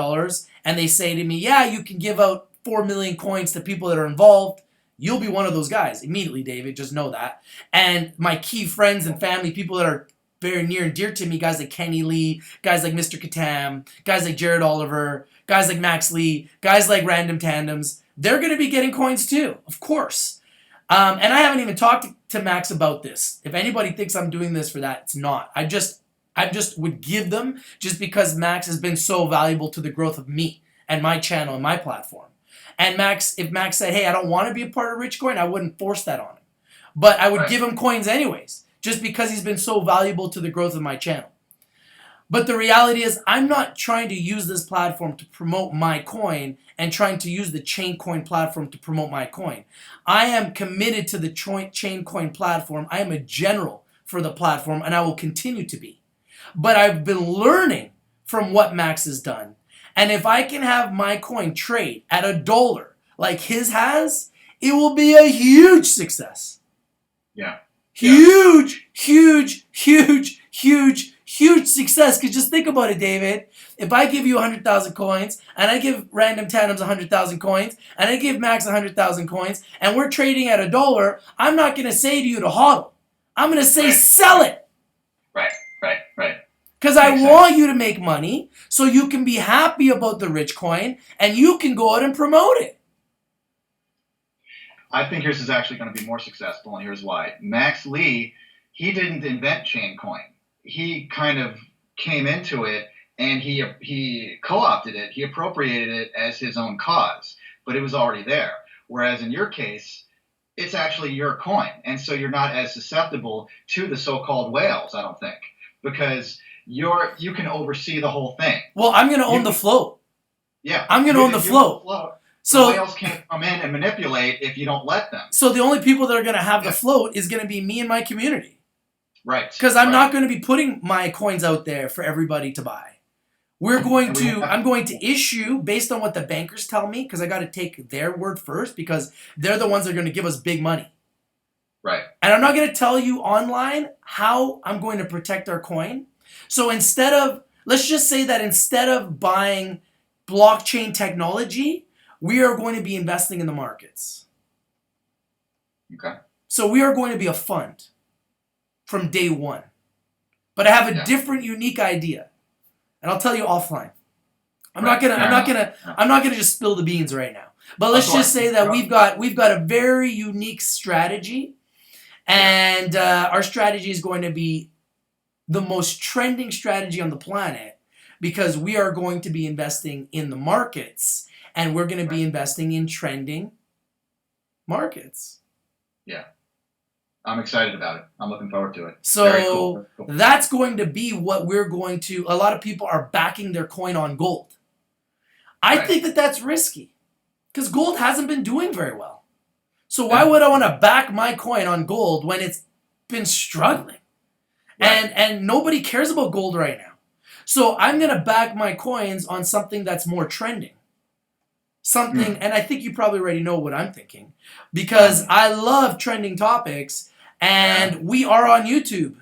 and they say to me, yeah, you can give out 4 million coins to people that are involved, you'll be one of those guys. Immediately, David, just know that. And my key friends and family, people that are very near and dear to me, guys like Kenny Lee, guys like Mr. Katam, guys like Jared Oliver, guys like Max Lee, guys like Random Tandems, they're going to be getting coins too, of course. And I haven't even talked to Max about this. If anybody thinks I'm doing this for that, it's not. I just would give them just because Max has been so valuable to the growth of me and my channel and my platform. And if Max said, hey, I don't want to be a part of Richcoin, I wouldn't force that on him. But I would give him coins anyways, just because he's been so valuable to the growth of my channel. But the reality is, I'm not trying to use this platform to promote my coin and trying to use the Chaincoin platform to promote my coin. I am committed to the Chaincoin platform. I am a general for the platform, and I will continue to be. But I've been learning from what Max has done. And if I can have my coin trade at $1 like his has, it will be a huge success. Yeah. Huge, huge, huge, huge, Huge success, because just think about it, David. If I give you 100,000 coins, and I give Random Tandems 100,000 coins, and I give Max 100,000 coins, and we're trading at $1, I'm not going to say to you to hodl. I'm going to say sell it. Right. Because I want you to make money, so you can be happy about the rich coin, and you can go out and promote it. I think yours is actually going to be more successful, and here's why. Max Lee, he didn't invent Chaincoin. He kind of came into it, and he co-opted it. He appropriated it as his own cause, but it was already there. Whereas in your case, it's actually your coin, and so you're not as susceptible to the so-called whales, I don't think, because you can oversee the whole thing. Well, I'm going to own the float. Yeah. I'm going to own the float. So the whales can't come in and manipulate if you don't let them. So the only people that are going to have the float is going to be me and my community. Right. Because I'm not going to be putting my coins out there for everybody to buy. I'm going to issue based on what the bankers tell me, because I got to take their word first, because they're the ones that are going to give us big money. Right. And I'm not going to tell you online how I'm going to protect our coin. So let's just say that instead of buying blockchain technology, we are going to be investing in the markets. Okay. So we are going to be a fund from day one. But I have a different, unique idea. And I'll tell you offline. I'm not gonna just spill the beans right now. But let's just say that we've got a very unique strategy, and our strategy is going to be the most trending strategy on the planet, because we are going to be investing in the markets, and we're going to be investing in trending markets. Yeah. I'm excited about it. I'm looking forward to it. So very cool. That's going to be what we're going to... A lot of people are backing their coin on gold. I think that that's risky, because gold hasn't been doing very well. So why would I want to back my coin on gold when it's been struggling? Right. And nobody cares about gold right now. So I'm going to back my coins on something that's more trending. And I think you probably already know what I'm thinking, because I love trending topics, and we are on YouTube.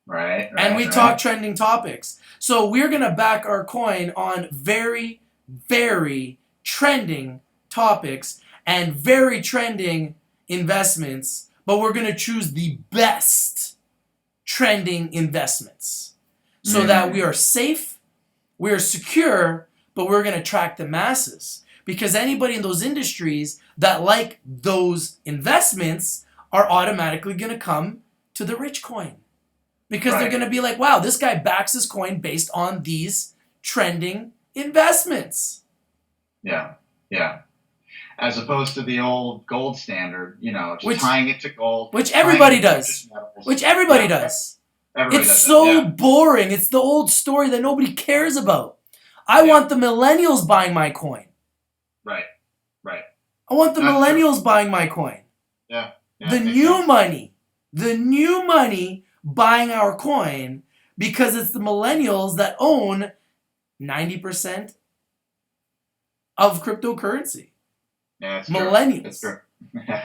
Right. And we talk trending topics. So we're going to back our coin on very, very trending topics and very trending investments, but we're going to choose the best trending investments so that we are safe, we are secure, but we're going to attract the masses, because anybody in those industries that like those investments are automatically going to come to the rich coin, because they're going to be like, wow, this guy backs his coin based on these trending investments. Yeah. As opposed to the old gold standard, just tying it to gold. Which everybody does. Everybody does. It's so boring. It's the old story that nobody cares about. I want the millennials buying my coin. Right. I want the millennials buying my coin. Yeah. The new money buying our coin, because it's the millennials that own 90% of cryptocurrency. Yeah, it's millennials. It's true.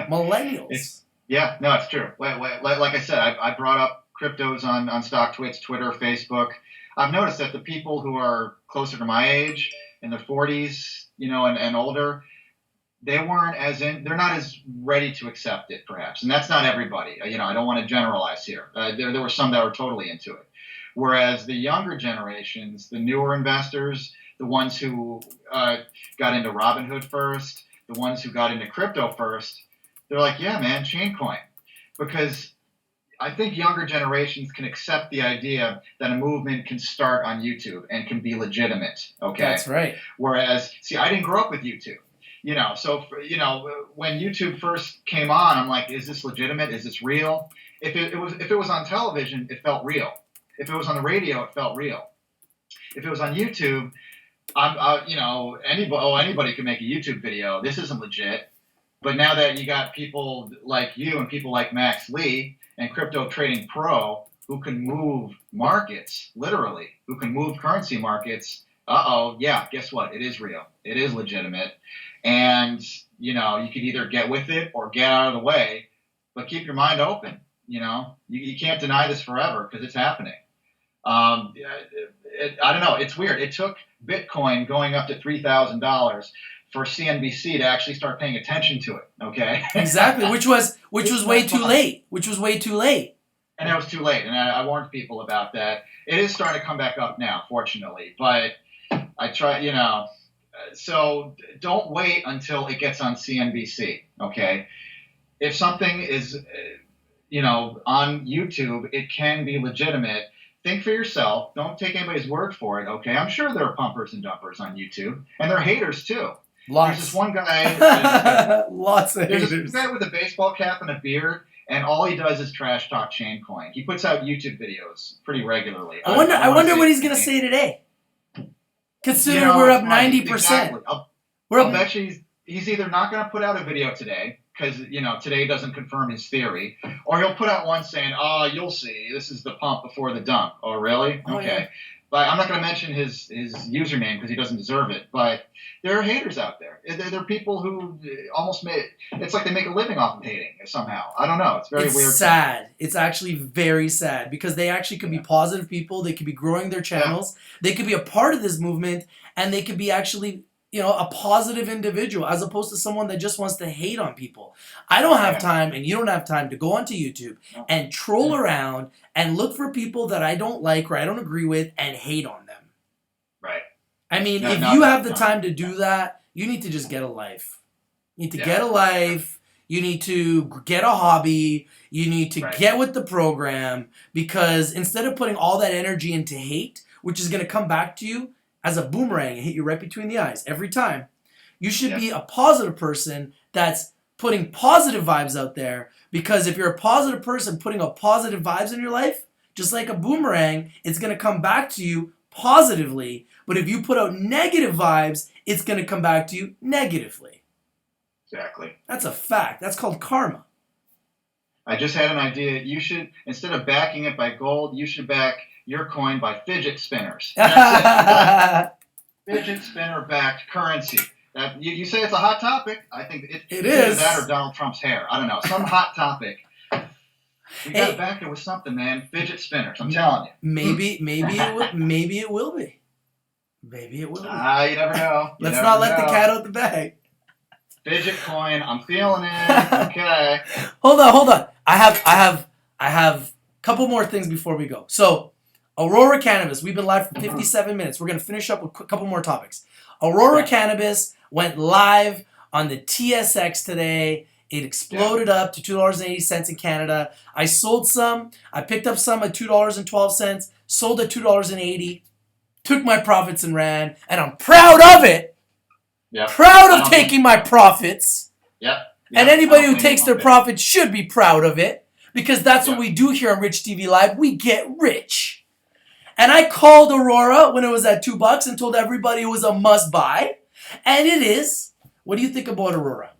Millennials. It's true. Like I said, I brought up cryptos on StockTwits, Twitter, Facebook. I've noticed that the people who are closer to my age, in their 40s, and older, they're not as ready to accept it, perhaps. And that's not everybody. I don't want to generalize here. There were some that were totally into it. Whereas the younger generations, the newer investors, the ones who got into Robinhood first, the ones who got into crypto first, they're like, yeah, man, Chaincoin. Because I think younger generations can accept the idea that a movement can start on YouTube and can be legitimate. Okay, that's right. Whereas, I didn't grow up with YouTube. So when YouTube first came on, I'm like, is this legitimate? Is this real? If it was on television, it felt real. If it was on the radio, it felt real. If it was on YouTube, anybody can make a YouTube video. This isn't legit. But now that you got people like you and people like Max Lee and Crypto Trading Pro who can move markets, literally, who can move currency markets, guess what? It is real. It is legitimate. And, you could either get with it or get out of the way, but keep your mind open. You can't deny this forever, because it's happening. I don't know. It's weird. It took Bitcoin going up to $3,000 for CNBC to actually start paying attention to it. Okay. Exactly, which It's was way not too fun. late. Which was way too late. And it was too late. And I warned people about that. It is starting to come back up now, fortunately. But I try, so don't wait until it gets on CNBC. Okay. If something is, on YouTube, it can be legitimate. Think for yourself. Don't take anybody's word for it. Okay. I'm sure there are pumpers and dumpers on YouTube, and they're haters too. There's this Lots. one guy. Lots of There's this haters. guy with a baseball cap and a beard, and all he does is trash talk Chaincoin. He puts out YouTube videos pretty regularly. I I don't want to wonder say what his he's gonna name. say today. Considering we're It's up funny. 90%. Exactly. We're I'll up. bet you he's either not going to put out a video today because today doesn't confirm his theory, or he'll put out one saying, "Oh, you'll see. This is the pump before the dump." Oh, really? Oh Okay. yeah. But I'm not going to mention his username because he doesn't deserve it. But there are haters out there. There are people who almost it's like they make a living off of hating somehow. I don't know. It's very It's weird. sad. It's actually very sad because they actually could be Yeah. positive people. They could be growing their Yeah. channels. They could be a part of this movement, and they could be actually, a positive individual as opposed to someone that just wants to hate on people. I don't have Yeah. time, and you don't have time to go onto YouTube No. and troll around and look for people that I don't like or I don't agree with and hate on them. Right. I mean, No, if not you that have the time. time to do that, you need to just get a life. You need to Yeah. get a life. You need to get a hobby. You need to Right. get with the program because instead of putting all that energy into hate, which is going to come back to you as a boomerang and hit you right between the eyes every time, you should Yeah. be a positive person that's putting positive vibes out there because if you're a positive person putting up positive vibes in your life, just like a boomerang, it's going to come back to you positively. But if you put out negative vibes, it's going to come back to you negatively. Exactly. That's a fact. That's called karma. I just had an idea. You should, instead of backing it by gold, you should back your coin by fidget spinners. That's it. Fidget spinner backed currency. You say it's a hot topic. I think It it's is. either that or Donald Trump's hair. I don't know. Some hot topic. We got to back it with something, man. Fidget spinners. I'm telling you. Maybe it will. Maybe it will be. Maybe it will be. You never know. Let's not let the cat out the bag. Fidget coin. I'm feeling it. Okay. Hold on. I have a couple more things before we go. So, Aurora Cannabis. We've been live for 57 minutes. We're gonna finish up with a couple more topics. Aurora Cannabis went live on the TSX today. It exploded up to $2.80 in Canada. I sold some. I picked up some at $2.12. Sold at $2.80. Took my profits and ran, and I'm proud of it. Yep. Proud of taking my profits. Yep. And anybody who takes their profits should be proud of it because that's what we do here on Rich TV Live. We get rich. And I called Aurora when it was at $2 and told everybody it was a must buy. And it is. What do you think about Aurora?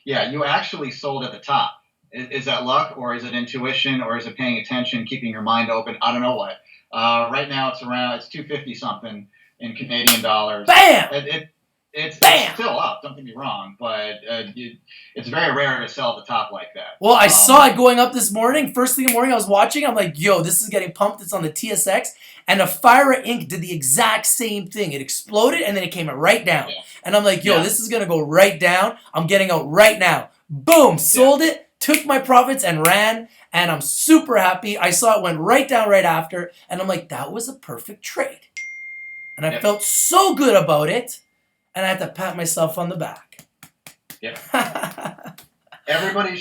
Yeah, you actually sold at the top. Is that luck or is it intuition or is it paying attention, keeping your mind open? I don't know what. Right now it's 250 something in Canadian dollars. Bam! It's still up. Don't get me wrong, but it's very rare to sell at the top like that. Well, I saw it going up this morning. First thing in the morning, I was watching. I'm like, yo, this is getting pumped. It's on the TSX. And Afira Inc. did the exact same thing. It exploded, and then it came right down. Yeah. And I'm like, yo, this is going to go right down. I'm getting out right now. Boom, sold it, took my profits, and ran. And I'm super happy. I saw it went right down right after. And I'm like, that was a perfect trade. And I felt so good about it. And I had to pat myself on the back. Yeah. Everybody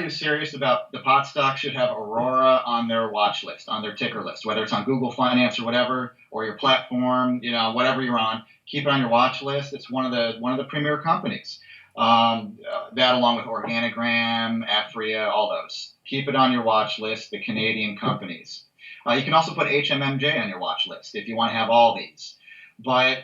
who's serious about the pot stock should have Aurora on their watch list, on their ticker list, whether it's on Google Finance or whatever, or your platform, whatever you're on. Keep it on your watch list. It's one of the premier companies. That along with Organigram, Afria, all those. Keep it on your watch list. The Canadian companies. You can also put HMMJ on your watch list if you want to have all these. But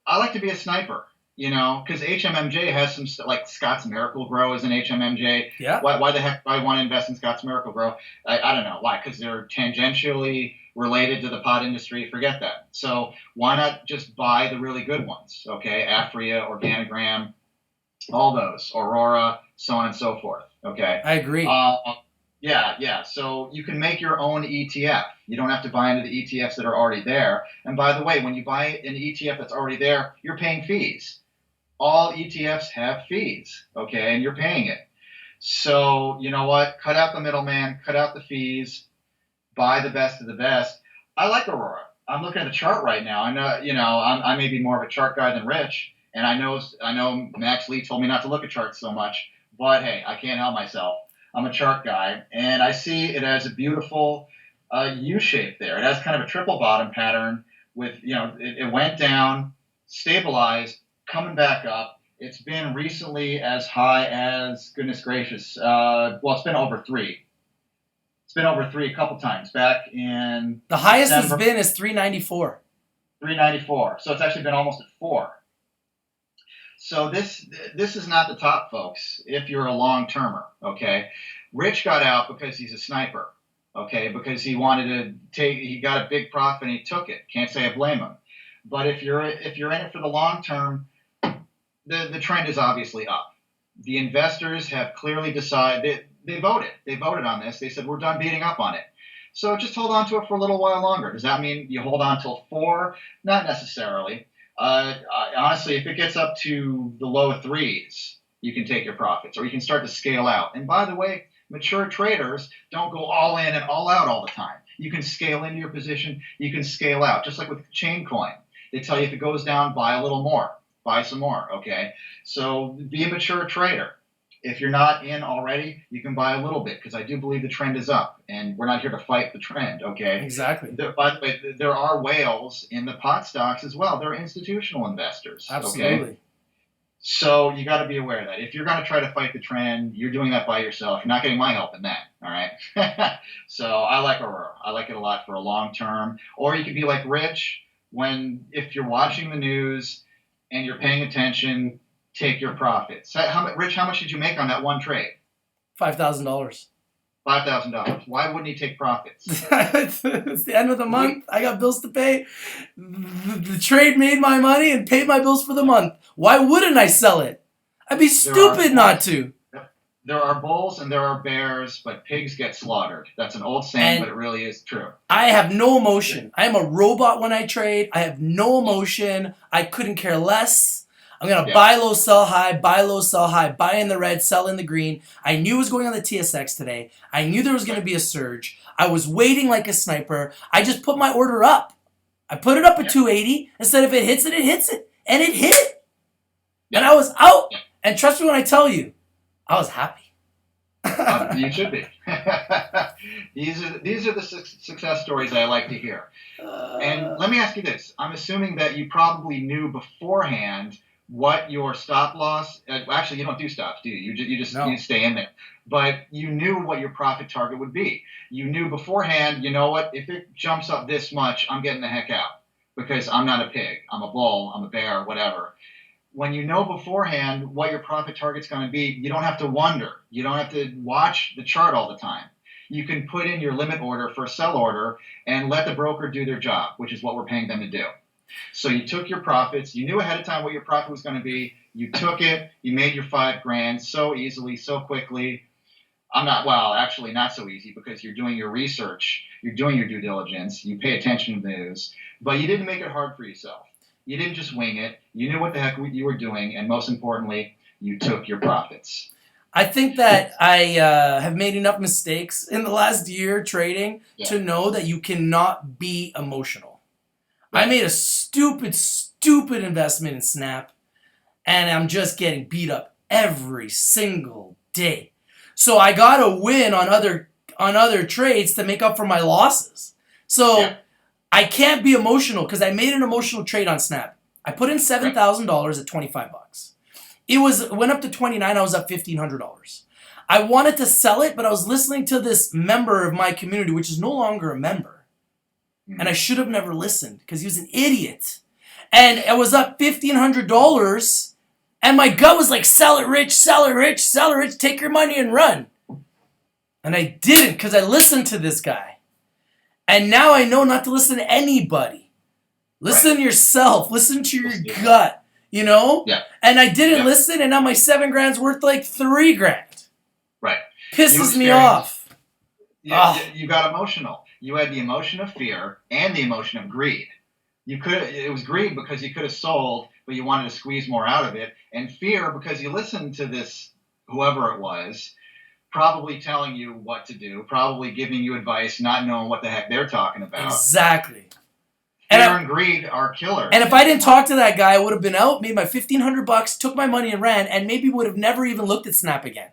I like to be a sniper, because HMMJ has some like Scott's Miracle Grow is an HMMJ. Yeah. Why the heck do I want to invest in Scott's Miracle Grow? I don't know why, because they're tangentially related to the pot industry. Forget that. So why not just buy the really good ones? Okay, Afria, Organigram, all those, Aurora, so on and so forth. Okay. I agree. Yeah. So you can make your own ETF. You don't have to buy into the ETFs that are already there. And by the way, when you buy an ETF that's already there, you're paying fees. All ETFs have fees, okay, and you're paying it. So you know what? Cut out the middleman, cut out the fees, buy the best of the best. I like Aurora. I'm looking at the chart right now. I know, I may be more of a chart guy than Rich, and I know Max Lee told me not to look at charts so much, but hey, I can't help myself. I'm a chart guy, and I see it as a beautiful U shape there. It has kind of a triple bottom pattern with, it went down, stabilized, coming back up. It's been recently as high as, goodness gracious, it's been over three. It's been over three a couple times. Back in The highest December, it's been is 394. 394. So it's actually been almost at four. So this is not the top, folks. If you're a long termer, okay. Rich got out because he's a sniper, okay, because he wanted to take. He got a big profit and he took it. Can't say I blame him. But if you're in it for the long term, the trend is obviously up. The investors have clearly decided. They voted. They voted on this. They said we're done beating up on it. So just hold on to it for a little while longer. Does that mean you hold on till four? Not necessarily. Honestly, if it gets up to the low threes, you can take your profits, or you can start to scale out. And by the way, mature traders don't go all in and all out all the time. You can scale into your position. You can scale out, just like with Chaincoin. They tell you if it goes down, buy a little more, buy some more. Okay, so be a mature trader. If you're not in already, you can buy a little bit, because I do believe the trend is up, and we're not here to fight the trend, okay? Exactly. By the way, there are whales in the pot stocks as well. They're institutional investors, Absolutely. okay? So you got to be aware of that. If you're going to try to fight the trend, you're doing that by yourself. You're not getting my help in that, all right? So I like Aurora. I like it a lot for a long term. Or you could be like Rich, if you're watching the news and you're paying attention, take your profits. Rich, how much did you make on that one trade? $5,000. $5,000. Why wouldn't he take profits? It's the end of the month. I got bills to pay. The trade made my money and paid my bills for the month. Why wouldn't I sell it? I'd be stupid not to. There are bulls and there are bears, but pigs get slaughtered. That's an old saying, but it really is true. I have no emotion. I am a robot when I trade. I have no emotion. I couldn't care less. I'm going to buy low, sell high, buy low, sell high, buy in the red, sell in the green. I knew it was going on the TSX today. I knew there was going to be a surge. I was waiting like a sniper. I just put my order up. I put it up at 280. And said if it hits it, it hits it. And it hit. And I was out. And trust me when I tell you, I was happy. You should be. These are the success stories I like to hear. And let me ask you this. I'm assuming that you probably knew beforehand what your stop loss. Actually, you don't do stops, do you? You stay in there. But you knew what your profit target would be. You knew beforehand. You know what? If it jumps up this much, I'm getting the heck out, because I'm not a pig. I'm a bull. I'm a bear. Whatever. When you know beforehand what your profit target's going to be, you don't have to wonder. You don't have to watch the chart all the time. You can put in your limit order for a sell order and let the broker do their job, which is what we're paying them to do. So you took your profits. You knew ahead of time what your profit was going to be. You took it. You made your $5,000 so easily, so quickly. Actually not so easy, because you're doing your research. You're doing your due diligence. You pay attention to the news. But you didn't make it hard for yourself. You didn't just wing it. You knew what the heck you were doing, and most importantly, you took your profits. I think that I have made enough mistakes in the last year trading to know that you cannot be emotional. Right. I made a stupid investment in Snap, and I'm just getting beat up every single day. So I got to win on other trades to make up for my losses. So I can't be emotional, because I made an emotional trade on Snap. I put in $7,000 at $25. It went up to $29. I was up $1,500. I wanted to sell it, but I was listening to this member of my community, which is no longer a member. And I should have never listened, because he was an idiot. And it was up $1,500. And my gut was like, sell it, Rich, sell it, Rich, sell it, Rich, take your money and run. And I didn't, because I listened to this guy. And now I know not to listen to anybody. Listen to yourself. Listen to your gut, you know? Yeah. And I didn't listen, and now my $7,000's worth like $3,000. Right. Pisses me off. Oh, you got emotional. You had the emotion of fear and the emotion of greed. It was greed because you could have sold, but you wanted to squeeze more out of it, and fear because you listened to this, whoever it was, probably telling you what to do, probably giving you advice, not knowing what the heck they're talking about. exactly. And Fear I, and greed are and killers if in I this didn't market. talk to that guy, I would have been out, made my $1,500, took my money and ran, and maybe would have never even looked at Snap again.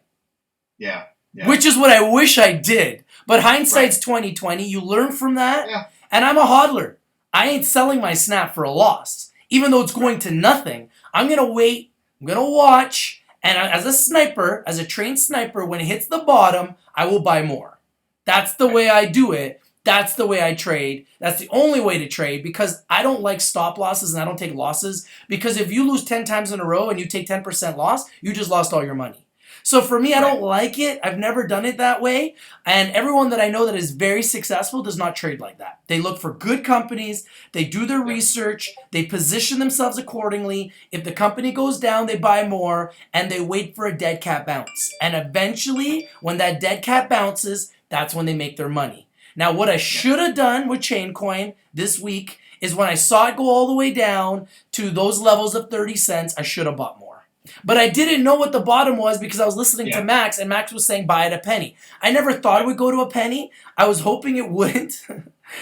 Yeah, yeah, Which is what I wish I did. But right. hindsight's 2020. You learn from that, Yeah, and I'm a hodler. I ain't selling my Snap for a loss, even though it's right. going to nothing. I'm gonna wait. I'm gonna watch, and as a sniper, as a trained sniper, when it hits the bottom, I will buy more. That's the Right. way I do it. That's the way I trade. That's the only way to trade because I don't like stop losses and I don't take losses because if you lose 10 times in a row and you take 10% loss, you just lost all your money. So for me, I Right. don't like it. I've never done it that way. And everyone that I know that is very successful does not trade like that. They look for good companies, they do their Yeah. research, they position themselves accordingly. If the company goes down, they buy more, and they wait for a dead cat bounce. And eventually, when that dead cat bounces, that's when they make their money. Now, what I Yeah. should have done with Chaincoin this week is when I saw it go all the way down to those levels of 30 cents, I should have bought more. But I didn't know what the bottom was because I was listening to Yeah. Max, and Max was saying buy at a penny. I never thought it would go to a penny. I was hoping it wouldn't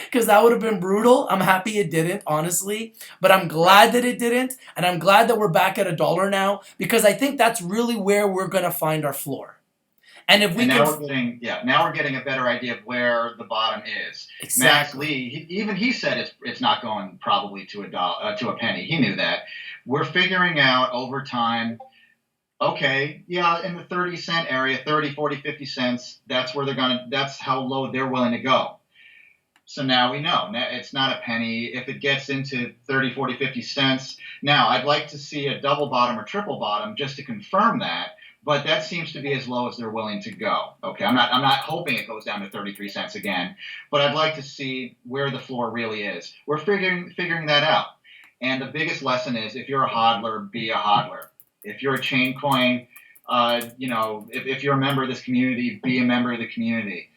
because that would have been brutal. I'm happy it didn't, honestly. But I'm Right. glad that it didn't, and I'm glad that we're back at $1 now because I think that's really where we're going to find our floor. And if we And can. now we're getting a better idea of where the bottom is. Max Exactly. Lee, even he said it's not going probably to to a penny. He knew that. We're figuring out over time. Okay, yeah, in the 30-cent area, 30, 40, 50 cents, that's how low they're willing to go. So now we know. Now it's not a penny. If it gets into 30, 40, 50 cents, now I'd like to see a double bottom or triple bottom just to confirm that, but that seems to be as low as they're willing to go. Okay, I'm not hoping it goes down to 33 cents again, but I'd like to see where the floor really is. We're figuring that out. And the biggest lesson is if you're a hodler, be a hodler. If you're a Chaincoin, if you're a member of this community, be a member of the community.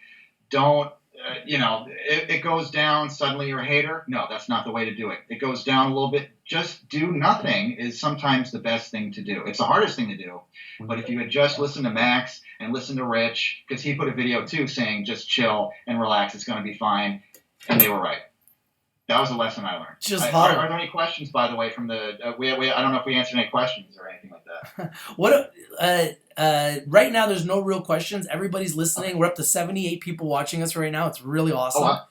Don't it goes down, suddenly you're a hater. No, that's not the way to do it. It goes down a little bit. Just do nothing is sometimes the best thing to do. It's the hardest thing to do. But if you had just listened to Max and listened to Rich, because he put a video too saying just chill and relax, it's going to be fine. And they were right. That was a lesson I learned. Just Are hodl. there any questions, by the way, from the? I don't know if we answered any questions or anything like that. What? Right now, there's no real questions. Everybody's Okay. listening. We're up to 78 people watching us right now. It's really Oh awesome. wow.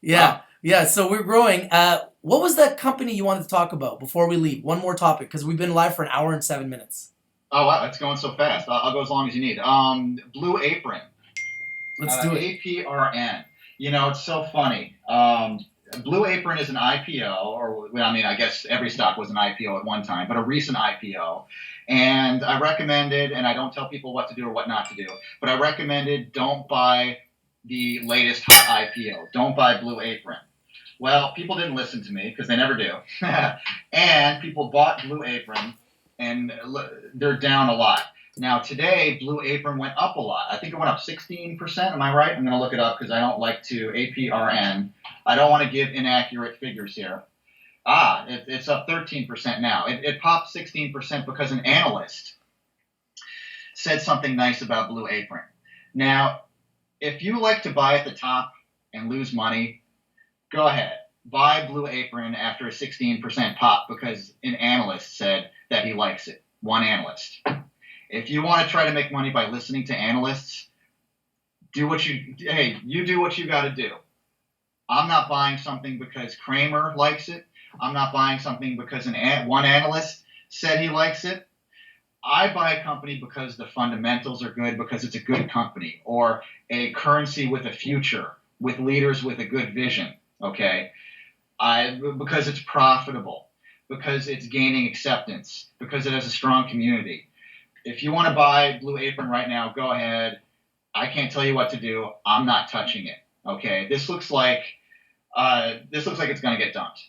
Yeah, Wow. yeah. So we're growing. What was that company you wanted to talk about before we leave? One more topic because we've been live for an hour and 7 minutes. Oh wow. It's going so fast. I'll go as long as you need. Blue Apron. Let's do it. APRN. It's so funny. Blue Apron is an IPO, or I mean, I guess every stock was an IPO at one time, but a recent IPO. And I recommended, and I don't tell people what to do or what not to do, but I recommended don't buy the latest hot IPO. Don't buy Blue Apron. Well, people didn't listen to me because they never do. And people bought Blue Apron, and they're down a lot. Now, today, Blue Apron went up a lot. I think it went up 16%. Am I right? I'm going to look it up because I don't like to APRN. I don't want to give inaccurate figures here. It's up 13% now. It popped 16% because an analyst said something nice about Blue Apron. Now, if you like to buy at the top and lose money, go ahead. Buy Blue Apron after a 16% pop because an analyst said that he likes it. One analyst. If you want to try to make money by listening to analysts, you do what you got to do. I'm not buying something because Kramer likes it. I'm not buying something because one analyst said he likes it. I buy a company because the fundamentals are good, because it's a good company, or a currency with a future, with leaders with a good vision. Okay, because it's profitable, because it's gaining acceptance, because it has a strong community. If you want to buy Blue Apron right now, go ahead. I can't tell you what to do. I'm not touching it. Okay, this looks like it's going to get dumped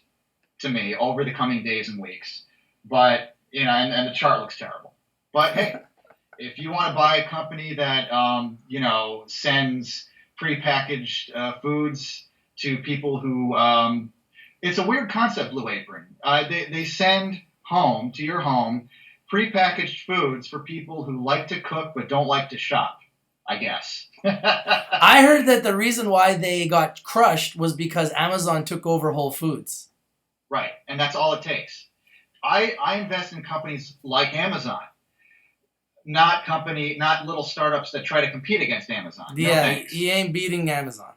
to me over the coming days and weeks. But and the chart looks terrible. But hey, if you want to buy a company that sends prepackaged foods to people who. It's a weird concept, Blue Apron. They send home to your home prepackaged foods for people who like to cook but don't like to shop, I guess. I heard that the reason why they got crushed was because Amazon took over Whole Foods. Right, and that's all it takes. I invest in companies like Amazon, not little startups that try to compete against Amazon. No Yeah, thanks. you ain't beating Amazon.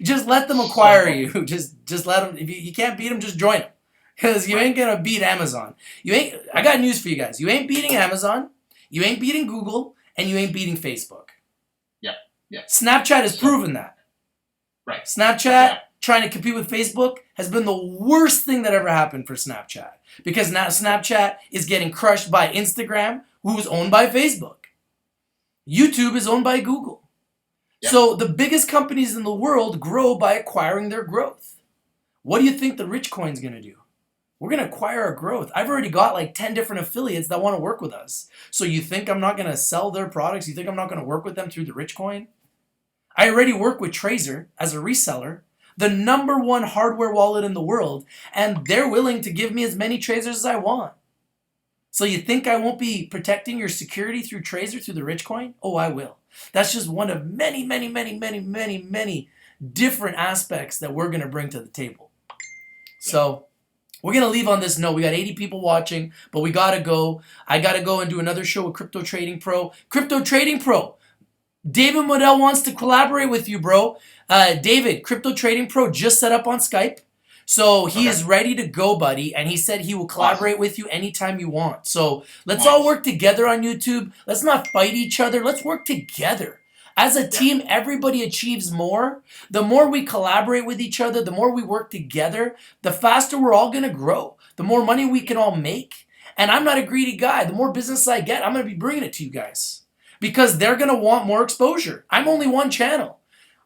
Just let them acquire you. Just let them. If you can't beat them, just join them. Because you ain't gonna beat Amazon. You ain't. I got news for you guys. You ain't beating Amazon. You ain't beating Google, and you ain't beating Facebook. Yeah. Snapchat has proven that. Right. Snapchat trying to compete with Facebook has been the worst thing that ever happened for Snapchat. Because now Snapchat is getting crushed by Instagram, who's owned by Facebook. YouTube is owned by Google. Yeah. So the biggest companies in the world grow by acquiring their growth. What do you think the rich coin's going to do? We're going to acquire our growth. I've already got like 10 different affiliates that want to work with us. So you think I'm not going to sell their products? You think I'm not going to work with them through the rich coin? I already work with Tracer as a reseller, the #1 hardware wallet in the world, and they're willing to give me as many Tracers as I want. So you think I won't be protecting your security through Tracer, through the rich coin? Oh, I will. That's just one of many, many, many, many, many, many different aspects that we're going to bring to the table. So we're going to leave on this note. We got 80 people watching, but we got to go. I got to go and do another show with Crypto Trading Pro. Crypto Trading Pro. David Moadel wants to collaborate with you, bro. David, Crypto Trading Pro just set up on Skype. So he is ready to go, buddy. And he said he will collaborate with you anytime you want. So let's all work together on YouTube. Let's not fight each other. Let's work together. As a team, everybody achieves more. The more we collaborate with each other, the more we work together, the faster we're all going to grow. The more money we can all make. And I'm not a greedy guy. The more business I get, I'm going to be bringing it to you guys. Because they're going to want more exposure. I'm only one channel.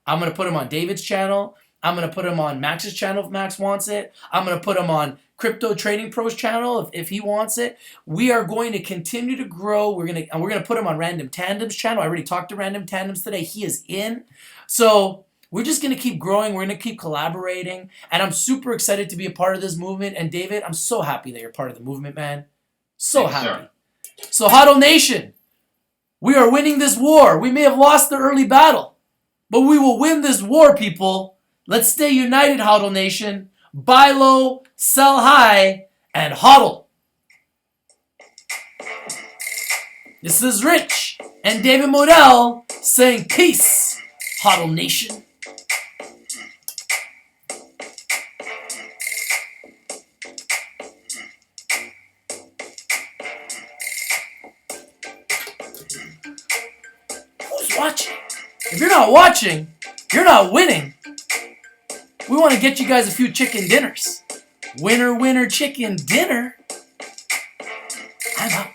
I'm going to put them on David's channel. I'm going to put them on Max's channel if Max wants it. I'm going to put them on Crypto Trading Pro's channel if he wants it. We are going to continue to grow. We're going to put him on Random Tandems channel. I already talked to Random Tandems today. He is in. So we're just going to keep growing. We're going to keep collaborating. And I'm super excited to be a part of this movement. And David, I'm so happy that you're part of the movement, man. So happy. So HODL Nation. We are winning this war. We may have lost the early battle, but we will win this war, people. Let's stay united, HODL Nation. Buy low, sell high, and HODL. This is Rich and David Moadel saying peace, HODL Nation. Who's watching? If you're not watching, you're not winning. We want to get you guys a few chicken dinners. Winner, winner, chicken dinner. I'm out.